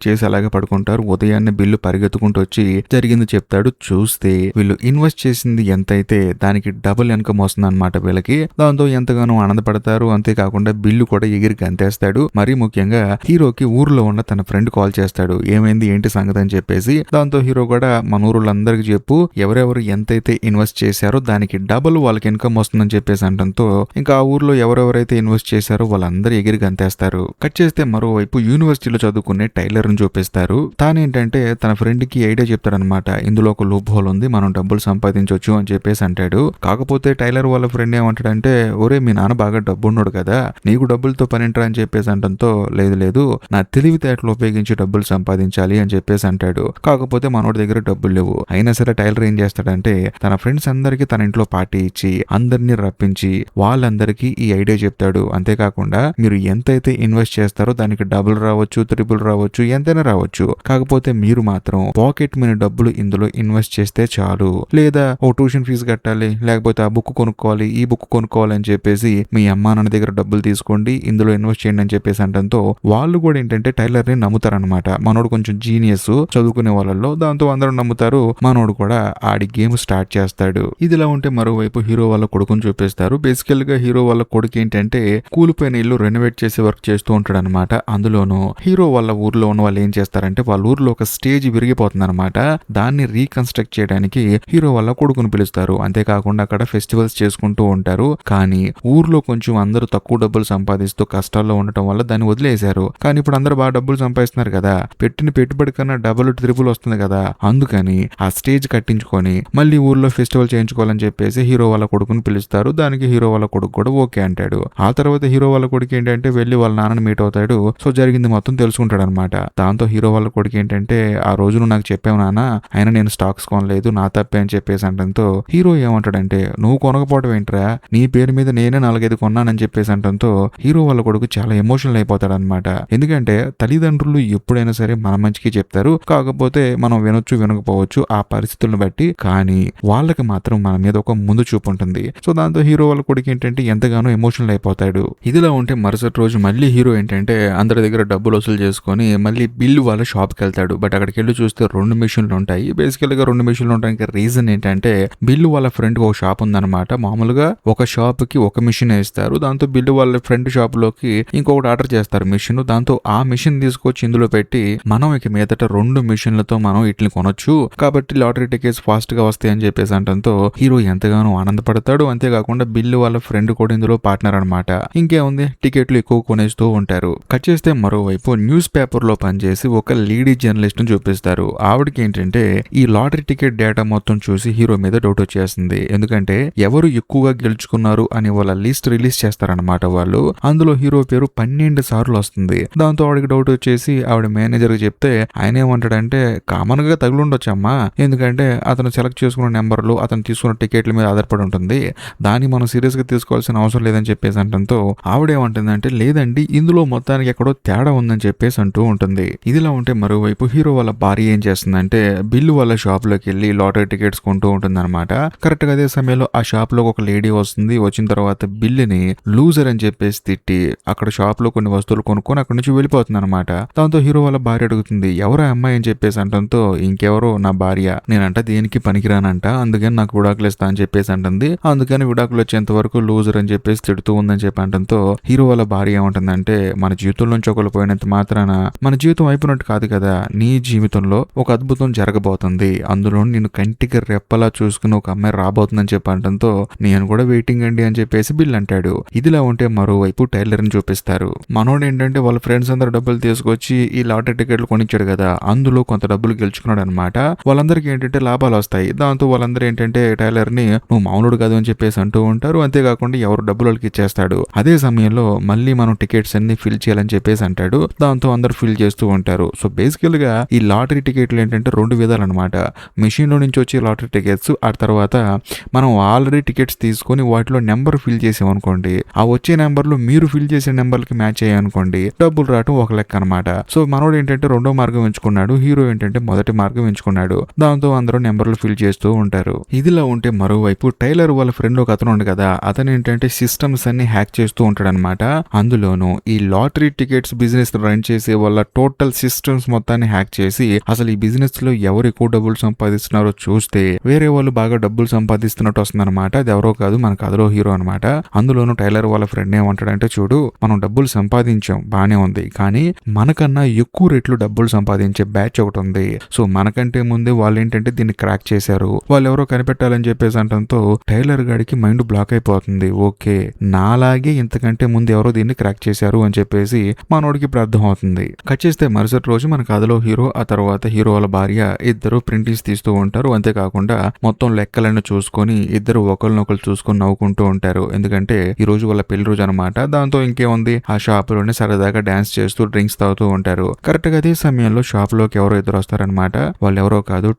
చేసి అలాగే పడుకుంటారు. ఉదయాన్నే బిల్లు పరిగెత్తుకుంటూ వచ్చి జరిగింది చెప్తాడు. చూస్తే వీళ్ళు ఇన్వెస్ట్ చేసింది ఎంతైతే దానికి డబుల్ ఇన్కమ్ వస్తుంది అనమాట వీళ్ళకి. దాంతో ఎంతగానో ఆనందపడతారు. అంతేకాకుండా బిల్లు కూడా ఎగిరి గంతేస్తాడు. మరీ ముఖ్యంగా హీరోకి ఊర్లో ఉన్న తన ఫ్రెండ్ కాల్ చేస్తాడు, ఏమైంది ఏంటి సంగతి అని చెప్పేసి. దాంతో హీరో కూడా మన ఊరులందరికీ చెప్పు, ఎవరెవరు ఎంతైతే ఇన్వెస్ట్ చేశారో దానికి డబుల్ వాళ్ళకి ఇన్కమ్ వస్తుందని చెప్పేసి అంటంతో ఇంకా ఆ ఊర్లో ఎవరెవరైతే ఇన్వెస్ట్ చేశారో వాళ్ళందరూ ఎగిరి గంతేస్తారు. కట్ చేస్తే మరోవైపు యూనివర్సిటీలో చదువుకునే టైలర్ ని చూపిస్తారు. తానేంటంటే తన ఫ్రెండ్ కి ఐడియా చెప్తాడనమాట, ఇందులో ఒక లూప్ హోల్ ఉంది, మనం డబ్బులు సంపాదించవచ్చు అని చెప్పేసి అంటాడు. కాకపోతే టైలర్ వాళ్ళ ఫ్రెండ్ ఏమంటాడంటే, ఒరే మీ నాన్న బాగా డబ్బున్నాడు కదా, నీకు డబ్బులతో పనింటరా అని చెప్పేసి అంటంతో, లేదు నా తెలివితేటలు ఉపయోగించి డబ్బులు సంపాదించాలి అని చెప్పేసి అంటాడు. కాకపోతే మనోడి దగ్గర డబ్బులు లేవు. అయినా సరే టైలర్ ఏం చేస్తాడంటే తన ఫ్రెండ్స్ అందరికి తన ఇంట్లో పార్టీ ఇచ్చి అందరినీ రప్పించి వాళ్ళందరికీ ఈ ఐడియా చెప్తాడు. అంతేకాకుండా మీరు ఎంతైతే ఇన్వెస్ట్ చేస్తారో దానికి డబుల్ రావచ్చు, ట్రిపుల్ రావచ్చు, ఎంతైనా రావచ్చు. కాకపోతే మీరు మాత్రం పాకెట్ మనీ డబ్బులు ఇందులో ఇన్వెస్ట్ చేస్తే చాలు, లేదా ఓ ట్యూషన్ ఫీజు కట్టాలి, లేకపోతే ఆ బుక్ కొనుక్కోవాలి, ఈ బుక్ కొనుక్కోవాలి అని చెప్పేసి మీ అమ్మా నాన్న దగ్గర డబ్బులు తీసుకోండి, ఇందులో ఇన్వెస్ట్ చేయండి అని చెప్పేసి అంటంతో వాళ్ళు కూడా ఏంటంటే టైలర్ ని నమ్ముతారనమాట. మనోడు కొంచెం జీనియస్ చదువుకునే వాళ్ళలో. దాంతో అందరూ నమ్ముతారు. మనోడు కూడా ఆడి గేమ్ స్టార్ట్ చేస్తాడు. ఇదిలా ఉంటే మరోవైపు హీరో వాళ్ళ కొడుకుని చూపిస్తారు. బేసికల్ గా హీరో వాళ్ళ కొడుకు ఏంటంటే కూలిపోయిన ఇల్లు రెనోవేట్ చేసే వర్క్ చేస్తూ ఉంటాడు అనమాట. అందులోనూ హీరో వాళ్ళ ఊర్లో ఉన్న వాళ్ళు ఏం చేస్తారంటే వాళ్ళ ఊర్లో ఒక స్టేజ్ విరిగిపోతుంది అనమాట. దాన్ని రీకన్స్ట్రక్ట్ చేయడానికి హీరో వాళ్ళ కొడుకుని పిలుస్తారు. అంతేకాకుండా అక్కడ ఫెస్టివల్స్ చేసుకుంటూ ఉంటారు. కానీ ఊర్లో కొంచెం అందరూ తక్కువ డబ్బులు సంపాదిస్తూ కష్టాల్లో ఉండటం వల్ల దాన్ని వదిలేశారు. కానీ ఇప్పుడు అందరూ బాగా డబ్బులు సంపాదిస్తున్నారు కదా, పెట్టిన పెట్టుబడి కన్నా డబుల్ ట్రిపుల్ వస్తుంది కదా, అందుకని ఆ స్టేజ్ కట్టించుకొని మళ్ళీ ఊర్లో ఫెస్టివల్ చేయించుకోవాలని చెప్పేసి హీరో వాళ్ళ కొడుకుని పిలుస్తారు. దానికి హీరో వాళ్ళ కొడుకు కూడా ఓకే అంటాడు. ఆ తర్వాత హీరో వాళ్ళ కొడుకు ఏంటంటే వెళ్ళి వాళ్ళ నాన్నని మీట్ అవుతాడు. సో జరిగింది మొత్తం తెలుసుకుంటాడు అనమాట. దాంతో హీరో వాళ్ళ కొడుకు ఏంటంటే ఆ రోజు నువ్వు నాకు చెప్పావు నాన్న, అయినా నేను స్టాక్స్ కొనలేదు, నా తప్పే అని చెప్పేసి అంటంతో హీరో ఏమంటాడంటే నువ్వు కొనకపోవడం ఏంట్రా, నీ పేరు మీద నేనే 4-5 కొన్నానని చెప్పేసి అంటంతో హీరో వాళ్ళ కొడుకు చాలా ఎమోషనల్ అయిపోతాడు అనమాట. ఎందుకంటే తల్లిదండ్రులు ఎప్పుడైనా సరే మన మంచికి చెప్తారు, కాకపోతే మనం వినొచ్చు వినకపోవచ్చు ఆ పరిస్థితులను బట్టి, కానీ వాళ్ళకి మాత్రం మన మీద ఒక ముందు చూపు ఉంటుంది. సో దాంతో హీరో వాళ్ళ కొడుకు ఏంటంటే ఎంతగానో ఎమోషనల్ అయిపోతాడు. ఇదిలా ఉంటే మరుసటి రోజు మళ్ళీ హీరో ఏంటంటే అందరి దగ్గర డబ్బులు వసూలు చేసుకొని మళ్ళీ బిల్లు వాళ్ళ షాప్కి వెళ్తాడు. బట్ అక్కడికి వెళ్ళి చూస్తే 2 మిషన్లు ఉంటాయి. బేసికల్ గా 2 మిషన్లు ఉండడానికి రీజన్ ఏంటంటే బిల్లు వాళ్ళ ఫ్రెండ్ ఒక షాప్ ఉందన్నమాట. మామూలుగా ఒక షాప్ కి ఒక మిషన్ వేస్తారు. దాంతో బిల్లు వాళ్ళ ఫ్రెండ్ షాప్ లోకి ఇంకొకటి ఆర్డర్ చేస్తారు మిషన్. దాంతో ఆ మిషన్ తీసుకొచ్చి ఇందులో పెట్టి మనం ఇక మీదట 2 మిషన్లతో మనం వీటిని కొనొచ్చు, కాబట్టి లాటరీ టికెట్స్ ఫాస్ట్ గా వస్తాయి అని చెప్పేసి అంటంతో హీరో ఎంతగానో ఆనందపడతాడు. అంతేకాకుండా బిల్లు వాళ్ళ ఫ్రెండ్ కూడా ఇందులో పార్ట్నర్ అనమాట. ఇంకేముంది, టికెట్లు ఎక్కువ కొనేస్తూ ఉంటారు. కట్ చేస్తే మరోవైపు న్యూస్ పేపర్ లో పనిచేసి ఒక లేడీ జర్నలిస్ట్ ను చూపిస్తారు. ఆవిడకి ఏంటంటే ఈ లాటరీ టికెట్ డేటా మొత్తం చూసి హీరో మీద డౌట్ వచ్చేస్తుంది. ఎందుకంటే ఎవరు ఎక్కువగా గెలుచుకున్నారు అని వాళ్ళ లిస్ట్ రిలీజ్ చేస్తారనమాట వాళ్ళు. అందులో హీరో పేరు 12 సార్లు వస్తుంది. దాంతో ఆవిడకి డౌట్ వచ్చేసి ఆవిడ మేనేజర్ కి చెప్తే ఆయన ఏమంటాడంటే కామన్ గా తగులుండొచ్చమ్మా, ఎందుకంటే అతను సెలెక్ట్ చేసుకున్న నెంబర్లు అతను తీసుకున్న టికెట్ల మీద ఆధారపడి ఉంటుంది, దాన్ని మనం సీరియస్ గా తీసుకోవాల్సిన అవసరం లేదని చెప్పేసి అంటంతో ఆవిడేమంటుందంటే లేదండి ఇందులో మొత్తానికి ఎక్కడో తేడా ఉందని చెప్పేసి అంటూ ఉంటుంది. ఇదిలా ఉంటే మరోవైపు హీరో వాళ్ళ భార్య ఏం చేస్తుందంటే బిల్లు వాళ్ళ షాప్ లోకి వెళ్ళి లాటరీ టికెట్స్ కొంటూ ఉంటుంది అనమాట. కరెక్ట్ గా అదే సమయంలో ఆ షాప్ లో ఒక లేడీ వస్తుంది. వచ్చిన తర్వాత బిల్లుని లూజర్ అని చెప్పేసి తిట్టి అక్కడ షాప్ లో కొన్ని వస్తువులు కొనుక్కొని అక్కడ నుంచి వెళ్ళిపోతుంది అనమాట. దాంతో హీరో వాళ్ళ భార్య అడుగుతుంది ఎవరో అమ్మాయి అని చెప్పేసి అంటంతో ఇంకెవరో నా భార్య, నేనంట దేనికి పనికిరానంట, అందుకని నాకు విడాకులు ఇస్తా అని చెప్పేసి అంటుంది. అందుకని విడాకులు వచ్చేంత వరకు లూజర్ అని చెప్పేసి తిడుతూ ఉందని చెప్పి అంటంతో హీరో వాళ్ళ భార్య ఏమంటుందంటే మన జీవితంలో నుంచి ఒకరు పోయినంత మాత్రాన మన జీవితం అయిపోయినట్టు కాదు కదా, నీ జీవితంలో ఒక అద్భుతం జరగబోతుంది, అందులో నేను కంటికి రెప్పలా చూసుకుని ఒక అమ్మాయి రాబోతుందని చెప్పి అంటంతో నేను కూడా వెయిటింగ్ అండి అని చెప్పేసి చెప్పేసి బిల్ అంటాడు. ఇదిలా ఉంటే మరోవైపు టైలర్ ని చూపిస్తారు. మనోడు ఏంటంటే వాళ్ళ ఫ్రెండ్స్ అందరు డబ్బులు తీసుకొచ్చి ఈ లాటరీ టికెట్లు కొనిచ్చాడు కదా, అందులో కొంత డబ్బులు గెలుచుకున్నాడు అనమాట. వాళ్ళందరికీ ఏంటంటే లాభాలు వస్తాయి. దాంతో వాళ్ళందరూ ఏంటంటే టైలర్ ని నువ్వు మామూలుడు కాదు అని చెప్పేసి అంటూ ఉంటారు. అంతేకాకుండా ఎవరు డబ్బులు వాళ్ళకి ఇచ్చేస్తాడు. అదే సమయంలో మళ్ళీ మనం టికెట్స్ అన్ని ఫిల్ చేయాలని చెప్పేసి అంటాడు. దాంతో అందరూ ఫిల్ చేస్తూ ఉంటారు. సో బేసికల్ గా ఈ లాటరీ టికెట్లు ఏంటంటే రెండు విధాలు అనమాట. మెషిన్ లో నుంచి వచ్చే లాటరీ టికెట్స్, ఆ తర్వాత మనం ఆల్రెడీ టికెట్స్ తీసుకొని వాటిలో నెంబర్ ఫిల్ చేసామనుకోండి, ఆ వచ్చే నెంబర్లు మీరు ఫిల్ చేసే నెంబర్కి మ్యాచ్ అయ్యాయనుకోండి, డబ్బులు రావటం ఒక లెక్క అనమాట. సో మనోడు ఏంటంటే రెండో మార్గం ఎంచుకున్నాడు, హీరో ఏంటంటే మొదటి మార్గం ఎంచుకున్నాడు. దాంతో అందరూ నెంబర్లు ఫిల్ చేస్తూ ఉంటారు. ఇదిలా ఉంటే మరోవైపు టైలర్ వాళ్ళ ఫ్రెండ్ ఒక అతను ఉంది కదా, అతను ఏంటంటే సిస్టమ్స్ అన్ని హ్యాక్ చేస్తూ ఉంటాడనమాట. అందులోనూ ఈ లాటరీ టికెట్స్ బిజినెస్ రన్ చేసే వాళ్ళ టోటల్ సిస్టమ్స్ మొత్తాన్ని హ్యాక్ చేసి అసలు ఈ బిజినెస్ లో ఎవరు ఎక్కువ డబ్బులు సంపాదిస్తున్నారో చూస్తే వేరే వాళ్ళు బాగా డబ్బులు సంపాదిస్తున్నట్టు వస్తుందన్నమాట. అది ఎవరో కాదు, మన కథలో హీరో అనమాట. అందులోనూ టైలర్ వాళ్ళ ఫ్రెండ్ ఏమంటాడంటే, చూడు మనం డబ్బులు సంపాదించాం బానే ఉంది, కానీ మనకన్నా ఎక్కువ రేట్లు డబ్బులు సంపాదించే బ్యాచ్ ఒకటి ఉంది. సో మనకంటే ముందే వాళ్ళు ఏంటంటే దీన్ని క్రాక్ చేశారు, వాళ్ళు ఎవరో కనిపెట్టాలని చెప్పేసి అంటంతో టైలర్ గాడికి మైండ్ బ్లాక్ అయిపోతుంది. ఓకే, నాలాగే ఇంతకంటే ముందు ఎవరో దీన్ని క్రాక్ చేశారు అని చెప్పేసి మనోడికి ఇప్పుడు అర్థం అవుతుంది. కట్ చేస్తే మరుసటి రోజు మన కథలో హీరో, ఆ తర్వాత హీరో వాళ్ళ భార్య ఇద్దరు ప్రింటింగ్స్ తీస్తూ ఉంటారు. అంతేకాకుండా మొత్తం లెక్కలను చూసుకొని ఇద్దరు ఒకరినొకరు చూసుకొని నవ్వుకుంటూ ఉంటారు. ఎందుకంటే ఈ రోజు వాళ్ళ పెళ్లి రోజు అనమాట. దాంతో ఇంకేముంది, ఆ షాప్ లోనే సరదాగా డాన్స్ చేస్తూ డ్రింక్స్ తాగుతూ ఉంటారు. కరెక్ట్ గా అదే సమయంలో షాప్ లోకి ఎవరో ఇద్దరు వస్తారనమాట. వాళ్ళు ఎవరో కాదు,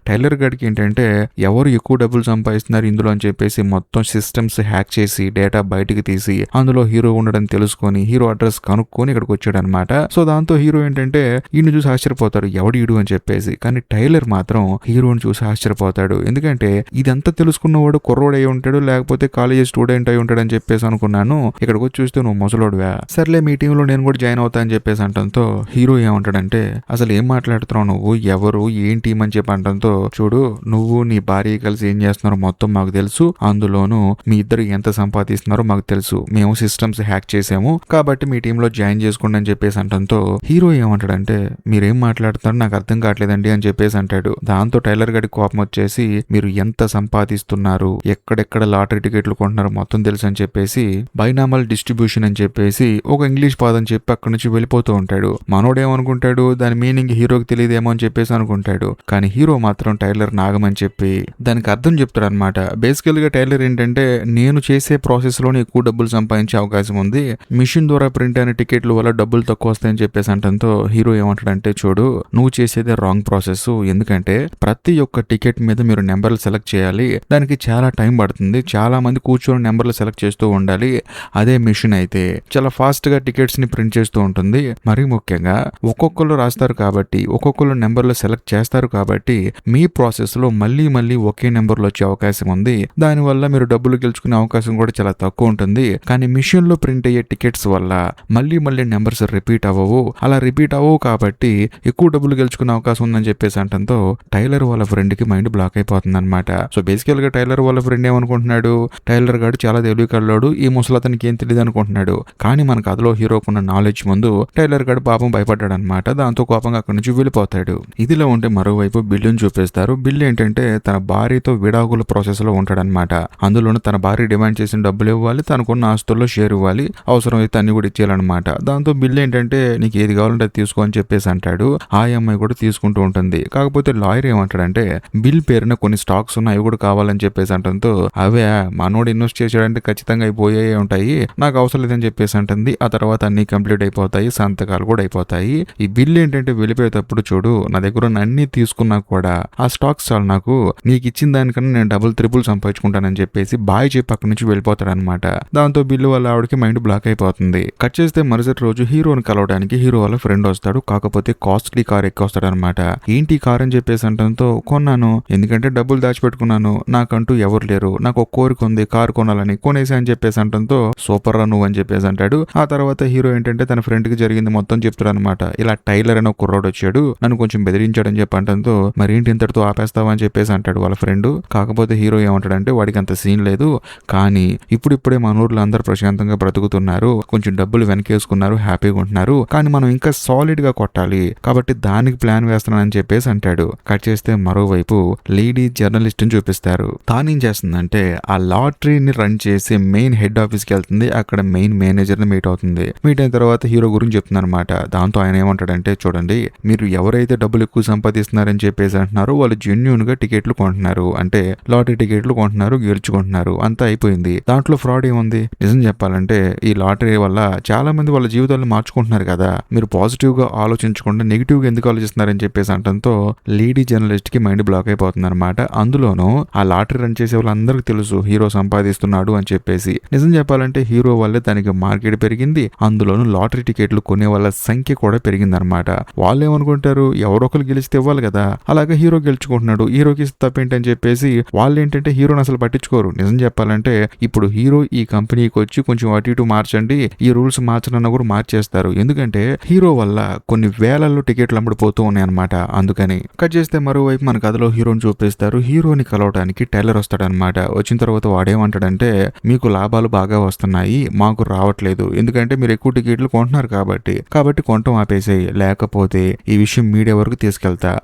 టైలర్ గడికి ఏంటంటే ఎవరు ఎక్కువ డబ్బులు సంపాదిస్తున్నారు ఇందులో అని చెప్పేసి మొత్తం సిస్టమ్స్ హ్యాక్ చేసి డేటా బయటికి తీసి అందులో హీరో ఉండడం తెలుసుకొని హీరో అడ్రస్ కనుక్కొని ఇక్కడికి వచ్చాడు అనమాట. సో దాంతో హీరో ఏంటంటే ఈయన చూసి ఆశ్చర్యపోతాడు, ఎవడు ఈడు అని చెప్పేసి. కానీ టైలర్ మాత్రం హీరోని చూసి ఆశ్చర్యపోతాడు. ఎందుకంటే ఇదంతా తెలుసుకున్నవాడు కుర్రోడు అయి ఉంటాడు, లేకపోతే కాలేజ్ స్టూడెంట్ అయి ఉంటాడు అని చెప్పేసి అనుకున్నాను. ఇక్కడికి వచ్చి చూస్తే నువ్వు ముసలోడువా, సర్లే మీ టీంలో నేను కూడా జాయిన్ అవుతా అని చెప్పేసి అంటంతో హీరో ఏమంటాడంటే, అసలు ఏం మాట్లాడుతున్నావు నువ్వు, ఎవరు ఏం టీం అని చెప్పి అంటంతో, చూడు నువ్వు నీ భార్య కలిసి ఏం చేస్తున్నారో మొత్తం మాకు తెలుసు, అందులోనూ మీ ఇద్దరు ఎంత సంపాదిస్తున్నారో మాకు తెలుసు, మేము సిస్టమ్స్ హ్యాక్ చేసాము కాబట్టి మీ టీంలో జాయిన్ చేసుకోండి అని చెప్పేసి అంటంతో హీరో ఏమంటాడంటే, మీరేం మాట్లాడుతారో నాకు అర్థం కావట్లేదండి అని చెప్పేసి అంటాడు. దాంతో టైలర్ గడి కోపం వచ్చేసి, మీరు ఎంత సంపాదిస్తున్నారు, ఎక్కడెక్కడ లాటరీ టికెట్లు కొంటున్నారు మొత్తం తెలుసు అని చెప్పేసి బైనామల్ డిస్ట్రిబ్యూషన్ అని చెప్పేసి ఒక ఇంగ్లీష్ పదం చెప్పి అక్కడి నుంచి వెళ్ళిపోతూ ఉంటాడు. మనోడేమనుకుంటాడు, దాని మీనింగ్ హీరోకి తెలియదేమో అని చెప్పేసి అనుకుంటాడు. కానీ హీరో మాత్రం టైలర్ నాగమని చెప్పి దానికి అర్థం చెప్తాడు అనమాట. బేసికల్ గా టైలర్ ఏంటంటే, నేను చేసే ప్రాసెస్ లోనే ఎక్కువ డబ్బులు సంపాదించే అవకాశం ఉంది, మిషన్ ద్వారా ప్రింట్ అయిన టికెట్ల వల్ల డబ్బులు తక్కువ వస్తాయని చెప్పేసి అంటంతో హీరో ఏమంటాడంటే, చూడు నువ్వు చేసేదే రాంగ్ ప్రాసెస్, ఎందుకంటే ప్రతి ఒక్క టికెట్ మీద మీరు నెంబర్లు సెలెక్ట్ చేయాలి, దానికి చాలా టైం పడుతుంది, చాలా మంది కూర్చొని నెంబర్లు సెలెక్ట్ చేస్తూ ఉండాలి. అదే మిషన్ అయితే చాలా ఫాస్ట్ గా టికెట్స్ ని ప్రింట్ చేస్తూ ఉంటుంది. మరీ ముఖ్యంగా ఒక్కొక్కరు రాస్తారు కాబట్టి, ఒక్కొక్కరు నెంబర్లు సెలెక్ట్ చేస్తారు కాబట్టి మీ ప్రాసెస్ లో మళ్ళీ ఒకే నెంబర్లు వచ్చే అవకాశం ఉంది. దానివల్ల మీరు డబ్బులు గెలుచుకునే అవకాశం కూడా చాలా తక్కువ ఉంటుంది. కానీ మిషన్ లో ప్రింట్ అయ్యే టికెట్స్ వల్ల మళ్ళీ నెంబర్స్ రిపీట్ అవ్వవు. అలా రిపీట్ అవ్వవు కాబట్టి ఎక్కువ డబ్బులు గెలుచుకునే అవకాశం ఉందని చెప్పేసి అంటంతో టైలర్ వాళ్ళ ఫ్రెండ్ కి మైండ్ బ్లాక్ అయిపోతుంది అనమాట. సో బేసికల్ గా టైలర్ వాళ్ళ ఫ్రెండ్ ఏమనుకుంటున్నాడు, టైలర్ గాడు చాలా తెలివి కల్లోడు, ఈ ముసలతనికి ఏం తెలియదు అనుకుంటున్నాడు. కానీ మన కథలో హీరోకున్న నాలెడ్జ్ ముందు టైలర్ గాడు పాపం భయపడ్డాడు అనమాట. దాంతో కోపంగా అక్కడి నుంచి వెళ్ళిపోతాడు. ఇదిలో ఉంటే మరోవైపు బిల్లుని చూపిస్తారు. బిల్లు ఏంటంటే తన భార్యతో విడాకుల ప్రాసెస్ లో ఉంటాడనమాట. అందులోనూ తన భార్య డిమాండ్ చేసిన డబ్బులు ఇవ్వాలి, తనకున్న ఆస్తుల్లో షేర్ ఇవ్వాలి, అవసరం అయితే అన్ని కూడా ఇచ్చేయాలన్నమాట. దాంతో బిల్లు ఏంటంటే నీకు ఏది కావాలంటే అది తీసుకో అని చెప్పేసి అంటాడు. ఆ అమ్మాయి కూడా తీసుకుంటూ ఉంటుంది. కాకపోతే లాయర్ ఏమంటాడంటే, బిల్ పేరున కొన్ని స్టాక్స్ ఉన్నాయి, అవి కూడా కావాలని చెప్పేసి అంటంతో, అవే మనోడు ఇన్వెస్ట్ చేసాడంటే ఖచ్చితంగా అయిపోయే ఉంటాయి, నాకు అవసరం లేదని చెప్పేసి అంటుంది. ఆ తర్వాత అన్ని కంప్లీట్ అయిపోతాయి, సంతకాలు కూడా అయిపోతాయి. ఈ బిల్ ఏంటంటే వెళ్ళిపోయేటప్పుడు, చూడు నా దగ్గర ఉన్న అన్ని తీసుకున్నా కూడా ఆ స్టాక్స్ చాలు, నాకు నీకు ఇచ్చిన దానికన్నా నేను డబుల్ త్రిపుల్ సంపాదించుకుంటానని చెప్పేసి బాయ్ చెప్పి అక్కడి నుంచి వెళ్ళిపోతాడు అనమాట. దాంతో బిల్లు వాళ్ళ ఆవిడకి మైండ్ బ్లాక్ అయిపోతుంది. కట్ చేస్తే మరుసటి రోజు హీరోని కలవడానికి హీరో వాళ్ళ ఫ్రెండ్ వస్తాడు. కాకపోతే కాస్ట్లీ కార్ ఎక్కి వస్తాడు అనమాట. ఏంటి కార్ అని చెప్పేసి అంటంతో, కొన్నాను ఎందుకంటే డబ్బులు దాచిపెట్టుకున్నాను, నాకంటూ ఎవరు లేరు, నాకు ఒక కోరిక ఉంది కారు కొనాలని, కొనేసి అని చెప్పేసి అంటంతో, సూపర్ రా నువ్వు అని చెప్పేసి అంటాడు. ఆ తర్వాత హీరో ఏంటంటే తన ఫ్రెండ్ కి జరిగింది మొత్తం చెప్తాడు అనమాట. ఇలా టైలర్ అని ఒక కుర్రాడు వచ్చాడు, నన్ను కొంచెం బెదిరించాడని చెప్పి అంటంతో, మరేంటి ఇంతటితో ఆపేస్తావా అని చెప్పేసి అంటాడు వాళ్ళ ఫ్రెండ్. కాకపోతే హీరో ఏమంటాడంటే, వాడికి అంత సీన్ లేదు, కానీ ఇప్పుడిప్పుడే మన ఊర్లో అందరూ ప్రశాంతంగా బ్రతుకుతున్నారు, కొంచెం డబ్బులు వెనకేసుకున్నారు, హ్యాపీగా ఉంటున్నారు, కానీ మనం ఇంకా సాలిడ్ గా కొట్టాలి, కాబట్టి దానికి ప్లాన్ వేస్తున్నానని చెప్పేసి అంటాడు. కట్ చేస్తే మరోవైపు లేడీ జర్నలిస్ట్ ని చూపిస్తారు. తానేం చేస్తుందంటే, ఆ లాటరీని రన్ రన్ చేసే మెయిన్ హెడ్ ఆఫీస్ కి వెళ్తుంది. అక్కడ మెయిన్ మేనేజర్ ని మీట్ అవుతుంది. మీట్ అయిన తర్వాత హీరో గురించి చెప్తుంది అనమాట. దాంతో ఆయన ఏమంటాడంటే, చూడండి మీరు ఎవరైతే డబ్బులు ఎక్కువ సంపాదిస్తున్నారని చెప్పేసి అంటున్నారో వాళ్ళు జెన్యూన్ గా టికెట్లు కొంటున్నారు, అంటే లాటరీ టికెట్లు కొంటున్నారు, గెలుచుకుంటున్నారు, అంతా అయిపోయింది. దాంట్లో ఫ్రాడ్ ఏముంది? నిజం చెప్పాలంటే ఈ లాటరీ వల్ల చాలా మంది వాళ్ళ జీవితాలను మార్చుకుంటున్నారు కదా, మీరు పాజిటివ్ గా ఆలోచించకుండా నెగిటివ్ గా ఎందుకు ఆలోచిస్తున్నారని చెప్పేసి అంటంతో లేడీ జర్నలిస్ట్ కి మైండ్ బ్లాక్ అయిపోతుంది అనమాట. అందులోనూ ఆ లాటరీ రన్ చేసే వాళ్ళందరికీ తెలుసు హీరో సంపాదిస్తున్నాడు అని చెప్పేసి. నిజం చెప్పాలంటే హీరో వల్లే దానికి మార్కెట్ పెరిగింది, అందులోనూ లాటరీ టికెట్లు కొనే వాళ్ళ సంఖ్య కూడా పెరిగింది అనమాట. వాళ్ళు ఏమనుకుంటారు, ఎవరొకరు గెలిస్తే ఇవ్వాలి కదా, అలాగే హీరో గెలుచుకుంటున్నాడు, హీరోకి తప్పేంటని చెప్పేసి వాళ్ళు ఏంటంటే హీరోని అసలు పట్టించుకోరు. నిజం చెప్పాలంటే ఇప్పుడు హీరో ఈ కంపెనీకి వచ్చి కొంచెం అటు ఇటు మార్చండి, ఈ రూల్స్ మార్చనన్నా కూడా మార్చేస్తారు. ఎందుకంటే హీరో వల్ల కొన్ని వేలల్లో టికెట్లు అమ్ముడుపోతూ ఉన్నాయన్నమాట. అందుకని కట్ చేస్తే మరోవైపు మన కథలో హీరోని చూపిస్తారు. హీరోని కలవడానికి టైలర్ వస్తాడనమాట. వచ్చిన తర్వాత వాడేమంటాడంటే, మీకు లాభాలు బాగా వస్తున్నాయి, మాకు రావట్లేదు, ఎందుకంటే మీరు ఎక్కువ టికెట్లు కొంటున్నారు కాబట్టి కొనటం ఆపేసేయి, లేకపోతే ఈ విషయం మీడియా వరకు తీసుకెళ్తా,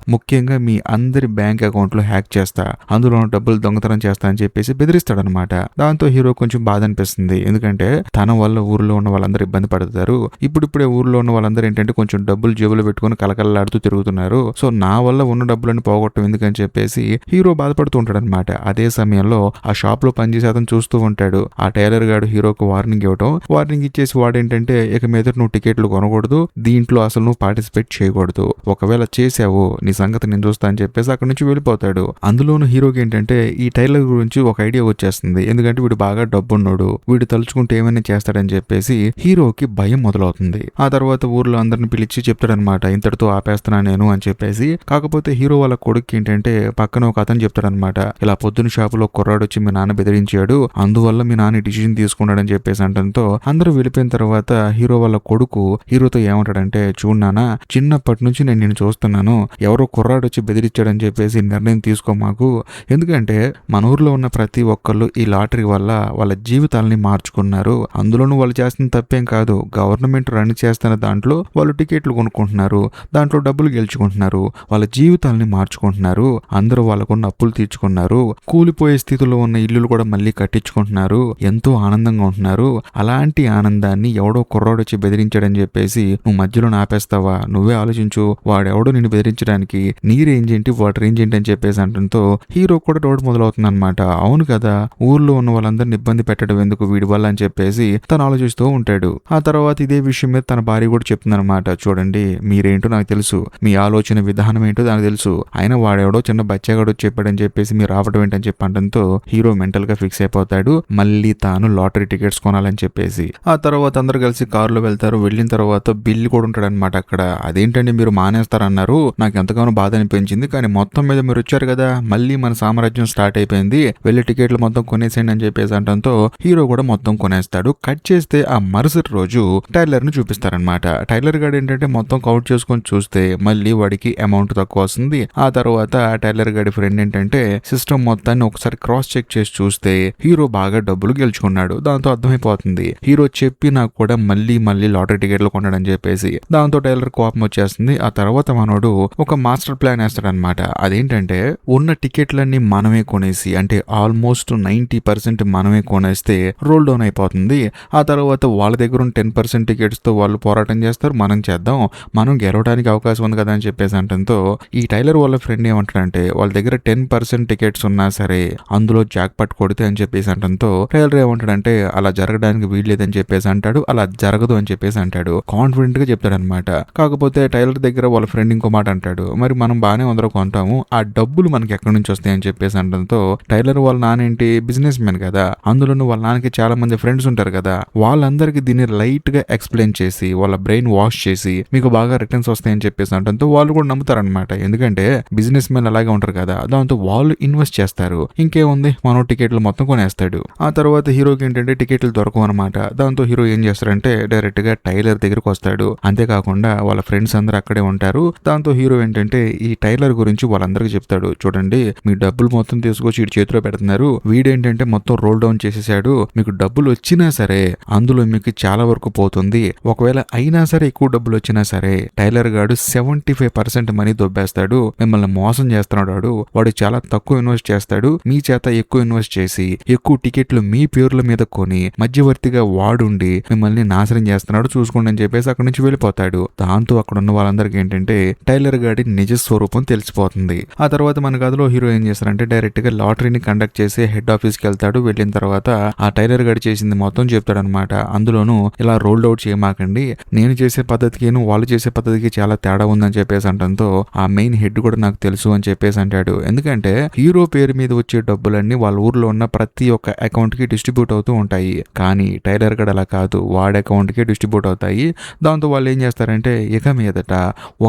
ముఖ్యంగా మీ అందరి బ్యాంక్ అకౌంట్ లో హ్యాక్ చేస్తా, అందులో డబ్బులు దొంగతనం చేస్తా అని చెప్పేసి బెదిరిస్తాడనమాట. దాంతో హీరో కొంచెం బాధ అనిపిస్తుంది. ఎందుకంటే తన వల్ల ఊర్లో ఉన్న వాళ్ళందరూ ఇబ్బంది పడతారు. ఇప్పుడిప్పుడే ఊర్లో ఉన్న వాళ్ళందరూ ఏంటంటే కొంచెం డబ్బులు జేబులో పెట్టుకుని కలకలలాడుతూ తిరుగుతున్నారు. సో నా వల్ల ఉన్న డబ్బులను పోగొట్టం ఎందుకని చెప్పేసి హీరో బాధపడుతూ ఉంటాడు అనమాట. అదే సమయంలో ఆ షాప్ లో పనిచేసే అతను చూస్తూ ఉంటాడు. ఆ టైలర్ గాడు హీరోకు వార్నింగ్ ఇవ్వడం, వార్నింగ్ ఇచ్చేసి వాడేంటంటే, ఇక మీద నువ్వు టికెట్లు కొనకూడదు, దీంట్లో అసలు నువ్వు పార్టిసిపేట్ చేయకూడదు, ఒకవేళ చేసావు నీ సంగతి నేను చూస్తా అని చెప్పేసి అక్కడి నుంచి వెళ్ళిపోతాడు. అందులోనూ హీరోకి ఏంటంటే ఈ టైలర్ గురించి ఒక ఐడియా వచ్చేస్తుంది. ఎందుకంటే వీడు బాగా డబ్బున్నాడు, వీడు తలుచుకుంటే ఏమైనా చేస్తాడని చెప్పేసి హీరోకి భయం మొదలవుతుంది. ఆ తర్వాత ఊర్లో అందరిని పిలిచి చెప్తాడనమాట, ఇంతటితో ఆపేస్తున్నా నేను అని చెప్పేసి. కాకపోతే హీరో వాళ్ళ కొడుకు ఏంటంటే పక్కన ఒక అతను చెప్తాడనమాట, ఇలా పొద్దున షాపులో కుర్రాడు వచ్చి మీ నాన్న బెదిరించాడు, అందువల్ల మీ నాన్న డిసిజన్ తీసుకున్నాడని చెప్పేసి అంటంతో అందరూ వెళ్ళిపోయిన తర్వాత హీరో వాళ్ళ కొడుకు హీరోతో ఏమంటాడంటే, చూడు నాన్న, చిన్నప్పటి నుంచి నేను నిన్ను చూస్తున్నాను, ఎవరో కుర్రాడు వచ్చి బెదిరించాడని చెప్పేసి నిర్ణయం తీసుకో మాకు, ఎందుకంటే మన ఊర్లో ఉన్న ప్రతి ఒక్కళ్ళు ఈ లాటరీ వల్ల వాళ్ళ జీవితాలని మార్చుకున్నారు, అందులోనూ వాళ్ళు చేస్తున్న తప్పేం కాదు, గవర్నమెంట్ రన్ చేస్తున్న దాంట్లో వాళ్ళు టికెట్లు కొనుక్కుంటున్నారు, దాంట్లో డబ్బులు గెలుచుకుంటున్నారు, వాళ్ళ జీవితాలని మార్చుకుంటున్నారు, అందరూ వాళ్ళకున్న అప్పులు తీర్చుకున్నారు, కూలిపోయే స్థితిలో ఉన్న ఇల్లులు కూడా మళ్ళీ కట్టించుకుంటున్నారు, ఎంతో ఆనందంగా ఉంటున్నారు. అలాంటి ఆనందాన్ని ఎవడో కుర్రాడు వచ్చి బెదిరించాడని చెప్పేసి నువ్వు మధ్యలో ఆపేస్తావా? నువ్వే ఆలోచించు, వాడెవడో నిన్ను బెదిరించడానికి నీ రేంజ్ ఏంటి, వాటి రేంజ్ ఏంటి అని చెప్పేసి అంటంతో హీరో కూడా డౌట్ మొదలవుతుంది అనమాట. అవును కదా, ఊర్లో ఉన్న వాళ్ళందరిని ఇబ్బంది పెట్టడం ఎందుకు వీడి వల్ల అని చెప్పేసి తను ఆలోచిస్తూ ఉంటాడు. ఆ తర్వాత ఇదే విషయం మీద తన భార్య కూడా చెప్తుందనమాట, చూడండి మీరేంటో నాకు తెలుసు, మీ ఆలోచన విధానం ఏంటో నాకు తెలుసు, అయినా వాడెవడో చిన్న బచ్చాగాడు చెప్పాడని చెప్పేసి మీరు రావడం ఏంటని చెప్పంటంతో హీరో మెంటల్ గా ఫిక్స్ అయిపోతాడు, మళ్ళీ తాను లాటరీ టికెట్స్ కొనాలని చెప్పేసి. ఆ తర్వాత అందరు కలిసి కారులో వెళ్తారు. వెళ్ళిన తర్వాత బిల్లు కూడా ఉంటాడు అనమాట అక్కడ. అదేంటండి మీరు మానేస్తారన్నారు, నాకు ఎంతగానో బాధ అనిపించింది, కానీ మొత్తం మీద మీరు వచ్చారు కదా, మళ్ళీ మన సామ్రాజ్యం స్టార్ట్ అయిపోయింది, వెళ్ళి టికెట్లు మొత్తం కొనేసేయండి అని చెప్పేసి అంటంతో హీరో కూడా మొత్తం కొనేస్తాడు. కట్ చేస్తే ఆ మరుసటి రోజు టైలర్ ని చూపిస్తారనమాట. టైలర్ గాడు ఏంటంటే మొత్తం కౌంట్ చేసుకొని చూస్తే మళ్ళీ వాడికి అమౌంట్ తక్కువ వస్తుంది. ఆ తర్వాత టైలర్ గాడి ఫ్రెండ్ ఏంటంటే సిస్టమ్ మొత్తాన్ని ఒకసారి క్రాస్ చెక్ చేసి చూస్తే హీరో బాగా డబ్బులు గెలుచుకున్నాడు. దాంతో అర్థమైపోతుంది హీరో చెప్పి నాకు కూడా మళ్ళీ లాటరీ టికెట్లు కొన్నాడని చెప్పేసి. దాంతో టైలర్ కోపం వచ్చేస్తుంది. ఆ తర్వాత మనోడు ఒక మాస్టర్ ప్లాన్ వేస్తాడనమాట. అదేంటంటే ఉన్న టికెట్లన్నీ మనమే కొనేసి, అంటే ఆల్మోస్ట్ 90% మనమే కొనేస్తే రోల్ డౌన్ అయిపోతుంది. ఆ తర్వాత వాళ్ళ దగ్గర ఉన్న 10% టికెట్స్ తో వాళ్ళు పోరాటం చేస్తారు, మనం చేద్దాం, మనం గెలవడానికి అవకాశం ఉంది కదా అని చెప్పేసి అంటంతో ఈ టైలర్ వాళ్ళ ఫ్రెండ్ ఏమంటాడంటే, వాళ్ళ దగ్గర 10% టికెట్స్ ఉన్నా సరే అందులో జాక్ పట్ కొడితే అని చెప్పేసి అంటంతో టైలర్ ఏమంటాడంటే, అలా జరగడానికి వీల్లేదని చెప్పేసి అంటాడు, అలా జరగదు అని చెప్పేసి అంటాడు. కాన్ఫిడెంట్ గా చెప్తాడు అనమాట. కాకపోతే టైలర్ దగ్గర వాళ్ళ ఫ్రెండ్ ఇంకో మాట అంటాడు, మరి మనం బాగానే అందరూ కొంటాము, ఆ డబ్బులు మనకి ఎక్కడి నుంచి వస్తాయని చెప్పేసి అంటంతో టైలర్ వాళ్ళ నానేంటి బిజినెస్ మ్యాన్ కదా, అందులోనూ వాళ్ళ నాన్నకి చాలా మంది ఫ్రెండ్స్ ఉంటారు కదా, వాళ్ళందరికీ దీన్ని లైట్ గా ఎక్స్ప్లెయిన్ చేసి వాళ్ళ బ్రెయిన్ వాష్ చేసి మీకు బాగా రిటర్న్స్ వస్తాయని చెప్పేసి అంటంతో వాళ్ళు కూడా నమ్ముతారనమాట. ఎందుకంటే బిజినెస్ మ్యాన్ అలాగే ఉంటారు కదా, దాంతో వాళ్ళు ఇన్వెస్ట్ చేస్తారు. ఇంకేముంది, మనం టికెట్లు మొత్తం కొనేస్తాడు. ఆ తర్వాత హీరోకి ఏంటంటే టికెట్లు దొరకవు అనమాట. దాంతో హీరో ఏం చేస్తారంటే డైరెక్ట్ గా టైలర్ దగ్గరకు వస్తాడు. అంతేకాకుండా వాళ్ళ ఫ్రెండ్స్ అందరూ అక్కడే ఉంటారు. దాంతో హీరో ఏంటంటే ఈ టైలర్ గురించి వాళ్ళందరికీ చెప్తాడు, చూడండి మీ డబ్బులు మొత్తం తీసుకొచ్చి వీడి చేతిలో పెడుతున్నారు, వీడేంటంటే మొత్తం రోల్ డౌన్ చేసేసాడు, మీకు డబ్బులు వచ్చినా సరే అందులో మీకు చాలా వరకు పోతుంది, ఒకవేళ అయినా సరే ఎక్కువ డబ్బులు వచ్చినా సరే టైలర్ గాడు 75% మనీ దొబ్బేస్తాడు, మిమ్మల్ని మోసం చేస్తున్నాడు, వాడు చాలా తక్కువ ఇన్వెస్ట్ చేస్తాడు, మీ చేత ఎక్కువ ఇన్వెస్ట్ చేసి ఎక్కువ ఎక్కువ టికెట్లు మీ పేర్ల మీద కొని మధ్యవర్తిగా వాడుండి మిమ్మల్ని నాశనం చేస్తున్నాడు, చూసుకోండి అని చెప్పేసి అక్కడి నుంచి వెళ్ళిపోతాడు. దాంతో అక్కడ ఉన్న వాళ్ళందరికీ ఏంటంటే టైలర్ గాడి నిజ స్వరూపం తెలిసిపోతుంది. ఆ తర్వాత మన కథలో హీరో ఏం చేస్తారంటే డైరెక్ట్ గా లాటరీని కండక్ట్ చేసి హెడ్ ఆఫీస్ కి వెళ్తాడు. వెళ్ళిన తర్వాత ఆ టైలర్ గాడి చేసింది మొత్తం చెప్తాడు అనమాట. అందులోనూ ఇలా రోల్డ్ అవుట్ చేయమాకండి, నేను చేసే పద్ధతికి వాళ్ళు చేసే పద్ధతికి చాలా తేడా ఉందని చెప్పేసి అంటంతో ఆ మెయిన్ హెడ్ కూడా నాకు తెలుసు అని చెప్పేసి అంటాడు. ఎందుకంటే హీరో పేరు మీద వచ్చే డబ్బులన్నీ వాళ్ళ ఊర్లో ఉన్న ప్రతి ఒక్క అకౌంట్ కి డిస్ట్రిబ్యూట్ అవుతూ ఉంటాయి. కానీ టైలర్ గడ్ అలా కాదు, వాడి అకౌంట్ కి డిస్ట్రిబ్యూట్ అవుతాయి. దాంతో వాళ్ళు ఏం చేస్తారంటే ఇక మీదట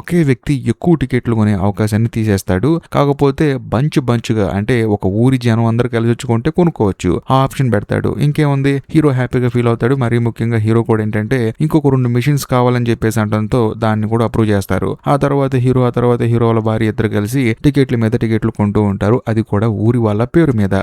ఒకే వ్యక్తి ఎక్కువ టికెట్లు కొనే అవకాశాన్ని తీసేస్తాడు. కాకపోతే బంచుగా అంటే ఒక ఊరి జనం అందరూ కలిసి వచ్చుకుంటే కొనుక్కోవచ్చు, ఆ ఆప్షన్ పెడతాడు. ఇంకేముంది, హీరో హ్యాపీగా ఫీల్ అవుతాడు. మరీ ముఖ్యంగా హీరో కూడా ఏంటంటే ఇంకొక 2 మిషన్స్ కావాలని చెప్పేసి అంటంతో దాన్ని కూడా అప్రూవ్ చేస్తారు. ఆ తర్వాత హీరో వాళ్ళ భార్య ఇద్దరు కలిసి టికెట్ల మీద టికెట్లు కొంటూ ఉంటారు, అది కూడా ఊరి వాళ్ళ పేరు మీద.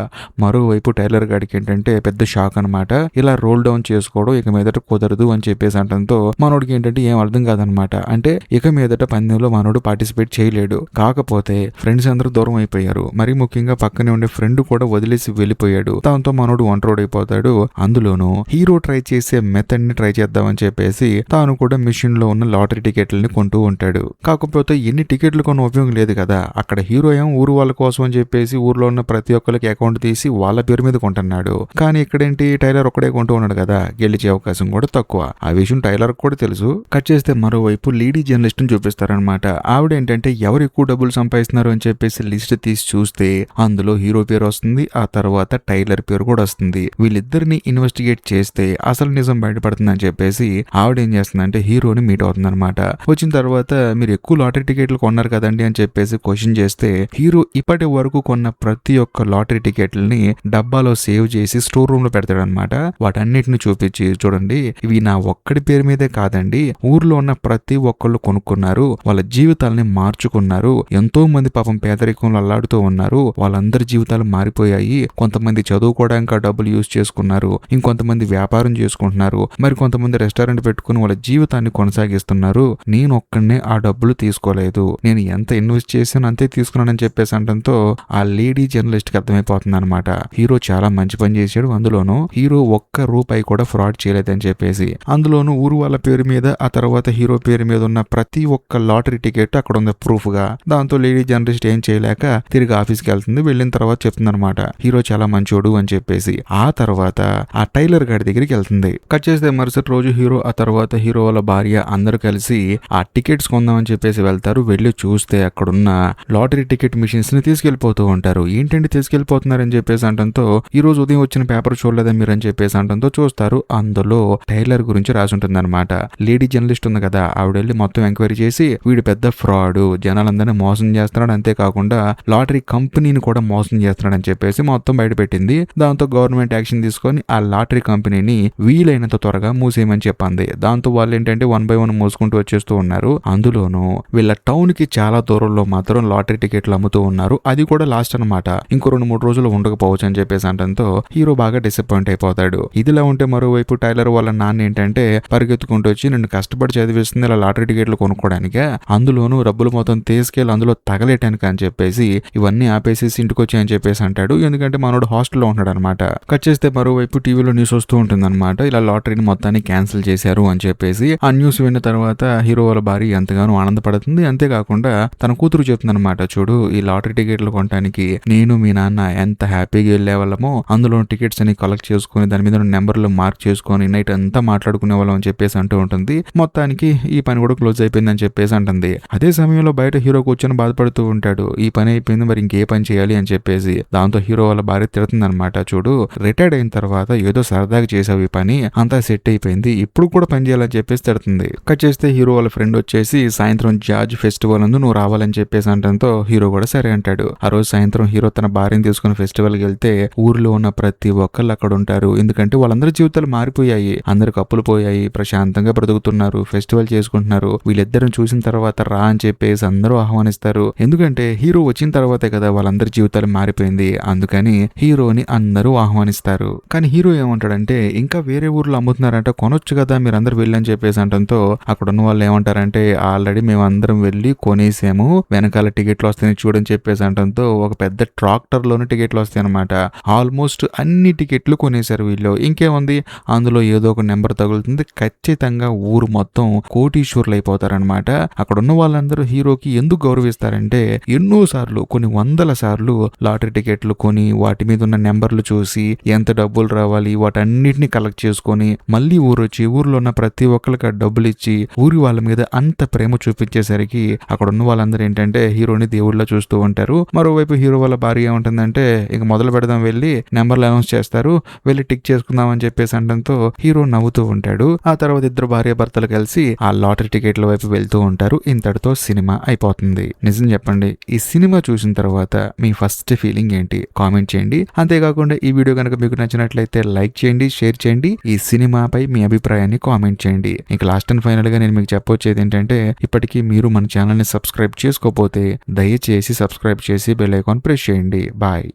మరోవైపు టైలర్ గాడికి ఏంటంటే పెద్ద షాక్ అనమాట. ఇలా రోల్ డౌన్ చేసుకోవడం ఇక మీదట కుదరదు అని చెప్పేసి అంటంతో మనోడికి ఏంటంటే ఏం అర్థం కాదనమాట. అంటే ఇక మీదట పందెంలో మనోడు పార్టిసిపేట్ చేయలేడు. కాకపోతే ఫ్రెండ్స్ అందరూ దూరం అయిపోయారు. మరీ ముఖ్యంగా పక్కనే ఉండే ఫ్రెండ్ కూడా వదిలేసి వెళ్ళిపోయాడు. దాంతో మనోడు ఒంటరోడైపోతాడు. అందులోనూ హీరో ట్రై చేసే మెథడ్ ని ట్రై చేద్దామని చెప్పేసి తాను కూడా మిషన్ లో ఉన్న లాటరీ టికెట్లని కొంటూ ఉంటాడు. కాకపోతే ఎన్ని టికెట్లు కొన్న ఉపయోగం లేదు కదా. అక్కడ హీరో ఏం ఊరు వాళ్ళ కోసం అని చెప్పేసి ఊర్లో ఉన్న ప్రతి ఒక్కరికి అకౌంట్ తీసి వాళ్ళ పేరు మీద కొంటున్నాడు. కానీ ఇక్కడేంటి టైలర్ ఒక్కడే కొంటూ ఉన్నాడు కదా, గెలిచే అవకాశం కూడా తక్కువ. ఆ విషయం టైలర్ కూడా తెలుసు. కట్ చేస్తే మరోవైపు లేడీ జర్నలిస్ట్ ని చూపిస్తారనమాట. ఆవిడ ఏంటంటే ఎవరు ఎక్కువ డబ్బులు సంపాదిస్తున్నారు అని చెప్పేసి లిస్ట్ తీసి చూస్తే అందులో హీరో పేరు వస్తుంది, ఆ తర్వాత టైలర్ పేరు కూడా వస్తుంది. వీళ్ళిద్దరిని ఇన్వెస్టిగేట్ చేస్తే అసలు నిజం బయటపడుతుందని చెప్పేసి ఆవిడ ఏం చేస్తుందంటే హీరోని మీట్ అవుతుంది అనమాట. వచ్చిన తర్వాత మీరు ఎక్కువ లాటరీ టికెట్లు కొన్నారు కదండి అని చెప్పేసి క్వశ్చన్ చేస్తే హీరో ఇప్పటి వరకు కొన్న ప్రతి ఒక్క లాటరీ టికెట్లని డబ్బాలో సేవ్ చేసి స్టోర్ రూమ్ లో పెడతాడు అనమాట. వాటన్నిటిని చూపించి చూడండి, ఇవి నా ఒక్కడి పేరు మీదే కాదండి, ఊర్లో ఉన్న ప్రతి ఒక్కళ్ళు కొనుక్కున్నారు, వాళ్ళ జీవితాలని మార్చుకున్నారు, ఎంతో మంది పాపం పేదరికంలో అల్లాడుతూ ఉన్నారు, వాళ్ళందరి జీవితాలు మారిపోయాయి. కొంతమంది చదువుకోవడానికి ఆ డబ్బులు యూజ్ చేసుకున్నారు, ఇంకొంతమంది వ్యాపారం చేసుకుంటున్నారు, మరి కొంతమంది రెస్టారెంట్ పెట్టుకుని వాళ్ళ జీవితాన్ని కొనసాగిస్తున్నారు. నేను ఒక్కడనే ఆ డబ్బులు తీసుకోలేదు, నేను ఎంత ఇన్వెస్ట్ చేసాను అంతే తీసుకున్నానని చెప్పేసి అంటంతో ఆ లేడీ జర్నలిస్ట్ కి అర్థమైపోతుంది అనమాట హీరో చాలా మంచి పని చేశాడు, అందులోనూ హీరో ఒక్క రూపాయి కూడా ఫ్రాడ్ చేయలేదని చెప్పేసి. అందులోనూ ఊరు వాళ్ళ పేరు మీద ఆ తర్వాత హీరో పేరు మీద ఉన్న ప్రతి ఒక్క లాటరీ టికెట్ అక్కడ ఉంది ప్రూఫ్ గా. దాంతో లేడీ జర్నలిస్ట్ ఏం చేయలేక తిరిగి ఆఫీస్కి వెళ్తుంది. వెళ్ళిన తర్వాత చెప్తుంది అనమాట హీరో చాలా మంచోడు అని చెప్పేసి. ఆ తర్వాత ఆ టైలర్ గారి దగ్గరికి వెళ్తుంది. కట్ చేస్తే మరుసటి రోజు హీరో ఆ తర్వాత హీరో వాళ్ళ భార్య అందరూ కలిసి ఆ టికెట్స్ కొందామని చెప్పేసి వెళ్తారు. వెళ్ళి చూస్తే అక్కడున్న లాటరీ టికెట్ మిషన్స్ ని తీసుకెళ్లిపోతూ ఉంటారు. ఏంటంటే తీసుకెళ్లిపోతున్నారని చెప్పేసి అంటంతో ఈ రోజు ఉదయం వచ్చిన పేపర్ చూడలేదా మీరు అని చెప్పేసి అంటంతో చూస్తారు. అందులో టైలర్ గురించి రాసి ఉంటుంది అనమాట. లేడీ జర్నలిస్ట్ ఉంది కదా, ఆవిడ వెళ్ళి మొత్తం ఎంక్వైరీ చేసి వీడు పెద్ద ఫ్రాడ్, జనాలందరినీ మోసం చేస్తున్నాడు, అంతేకాకుండా లాటరీ కంపెనీని కూడా మోసం చేస్తున్నాడు అని చెప్పేసి మొత్తం బయటపెట్టింది. దాంతో గవర్నమెంట్ యాక్షన్ తీసుకొని ఆ లాటరీ కంపెనీని వీలైనంత త్వరగా మూసేయమని చెప్పింది. దాంతో వాళ్ళు ఏంటంటే 1 by 1 మోసుకుంటూ వచ్చేస్తూ ఉన్నారు. అందులోనూ వీళ్ళ టౌన్ కి చాలా దూరంలో మాత్రం లాటరీ టికెట్లు అమ్ముతూ ఉన్నారు. అది కూడా లాస్ట్ అనమాట, ఇంకో 2-3 రోజులు ఉండకపోవచ్చు అని చెప్పేసి అంటంతో హీరో బాగా డిసప్పాయింట్ అయిపోతాడు. ఇదిలా ఉంటే మరోవైపు టైలర్ వాళ్ళ నాన్న ఏంటంటే పరిగెత్తుకుంటూ వచ్చి నిన్ను కష్టపడి చదివిస్తుంది ఇలా లాటరీ టికెట్లు కొనుక్కోవడానికి, అందులోనూ డబ్బులు మొత్తం తీసుకెళ్లి అందులో తగలేటానికి అని చెప్పేసి ఇవన్నీ ఆపేసేసి ఇంటికి వచ్చి అని చెప్పేసి అంటాడు. ఎందుకంటే మనోడు హాస్టల్లో ఉంటాడు అనమాట. కట్ చేస్తే మరోవైపు టీవీలో న్యూస్ వస్తూ ఉంటుంది అనమాట, ఇలా లాటరీని మొత్తాన్ని క్యాన్సిల్ చేశారు అని చెప్పేసి. ఆ న్యూస్ విన్న తర్వాత హీరో వాళ్ళ భార్య ఎంతగానో ఆనందపడుతుంది. అంతేకాకుండా తన కూతురు చెప్తుంది అనమాట, చూడు ఈ లాటరీ టికెట్లు కొనడానికి నేను మీ నాన్న ఎంత హ్యాపీగా వెళ్లే వాళ్ళమో, అందులో టికెట్స్ అని కలెక్ట్ చేసుకుని దాని మీద నెంబర్లు మార్క్ చేసుకుని నైట్ అంతా మాట్లాడుకునే వాళ్ళం అని చెప్పేసి అంటూ ఉంటుంది. మొత్తానికి ఈ పని కూడా క్లోజ్ అయిపోయింది అని చెప్పేసి అంటుంది. అదే సమయంలో బయట హీరో కూర్చొని బాధపడుతూ ఉంటాడు, ఈ పని అయిపోయింది మరి ఇంకే పని చేయాలి అని చెప్పేసి. దాంతో హీరో వాళ్ళ భార్య తిడుతుంది అనమాట, చూడు రిటైర్డ్ అయిన తర్వాత ఏదో సరదాగా చేసావు ఈ పని, అంతా సెట్ అయిపోయింది, ఇప్పుడు కూడా పని చేయాలని చెప్పేసి తిడుతుంది. కట్ చేస్తే హీరో వాళ్ళ ఫ్రెండ్ వచ్చేసి సాయంత్రం జార్జ్ ఫెస్టివల్ అందు నువ్వు రావాలని చెప్పేసి అంటంతో హీరో కూడా సరే అంటాడు. ఆ రోజు సాయంత్రం హీరో తన భార్యను తీసుకుని ఫెస్టివల్ కి వెళ్తే ఊర్లో ఉన్న ప్రతి ఒక్కళ్ళు అక్కడ ఉంటారు. ఎందుకంటే వాళ్ళందరి జీవితాలు మారిపోయాయి, అందరికి అప్పులు పోయాయి, ప్రశాంతంగా బ్రతుకుతున్నారు, ఫెస్టివల్ చేసుకుంటున్నారు. వీళ్ళిద్దరిని చూసిన తర్వాత రా అని చెప్పేసి అందరూ ఆహ్వానిస్తారు. ఎందుకంటే హీరో వచ్చిన తర్వాతే కదా వాళ్ళందరి జీవితాలు మారిపోయింది, అందుకని హీరోని అందరూ ఆహ్వానిస్తారు. కానీ హీరో ఏమంటాడంటే ఇంకా వేరే ఊర్లో అమ్ముతున్నారంటే కొనొచ్చు కదా మీరందరూ వెళ్ళని చెప్పేసి అంటంతో అక్కడ ఉన్న వాళ్ళు ఏమంటారంటే ఆల్రెడీ మేము అందరం వెళ్ళి కొనేసాము, వెనకాల టికెట్లు వస్తాయని చూడని చెప్పేసి అంటంతో ఒక పెద్ద ట్రాక్టర్ లోనే టికెట్లు వస్తాయి అనమాట. ఆల్మోస్ట్ ఆల్మోస్ట్ అన్ని టికెట్లు కొనేశారు వీళ్ళు. ఇంకేముంది, అందులో ఏదో ఒక నెంబర్ తగులుతుంది, ఖచ్చితంగా ఊరు మొత్తం కోటీశ్వరులు అయిపోతారనమాట. అక్కడ ఉన్న వాళ్ళందరూ హీరోకి ఎందుకు గౌరవిస్తారంటే ఎన్నో సార్లు, కొన్ని వందల సార్లు లాటరీ టికెట్లు కొని వాటి మీద ఉన్న నెంబర్లు చూసి ఎంత డబ్బులు రావాలి వాటన్నిటిని కలెక్ట్ చేసుకొని మళ్ళీ ఊరొచ్చి ఊర్లో ఉన్న ప్రతి ఒక్కరికి డబ్బులు ఇచ్చి ఊరి వాళ్ళ మీద అంత ప్రేమ చూపించేసరికి అక్కడ ఉన్న వాళ్ళందరూ ఏంటంటే హీరోని దేవుళ్ళ చూస్తూ ఉంటారు. మరోవైపు హీరో వాళ్ళ భార్య ఏమంటుందంటే ఇక మొదలు పెడదాం, వెళ్ళి నెంబర్లు అనౌన్స్ చేస్తారు, వెళ్ళి టిక్ చేసుకుందాం అని చెప్పేసి అనడంతో హీరో నవ్వుతూ ఉంటాడు. ఆ తర్వాత ఇద్దరు భార్య భర్తలు కలిసి ఆ లాటరీ టికెట్ల వైపు వెళ్తూ ఉంటారు. ఇంతటితో సినిమా అయిపోతుంది. నిజం చెప్పండి, ఈ సినిమా చూసిన తర్వాత మీ ఫస్ట్ ఫీలింగ్ ఏంటి కామెంట్ చేయండి. అంతేకాకుండా ఈ వీడియో కనుక మీకు నచ్చినట్లయితే లైక్ చేయండి, షేర్ చేయండి. ఈ సినిమాపై మీ అభిప్రాయాన్ని కామెంట్ చేయండి. ఇక లాస్ట్ అండ్ ఫైనల్ గా నేను మీకు చెప్పొచ్చేది ఏంటంటే, ఇప్పటికీ మీరు మన ఛానల్ ని సబ్స్క్రైబ్ చేసుకోకపోతే దయచేసి సబ్స్క్రైబ్ చేసి బెల్ ఐకాన్ ప్రెస్ చేయండి. బాయ్.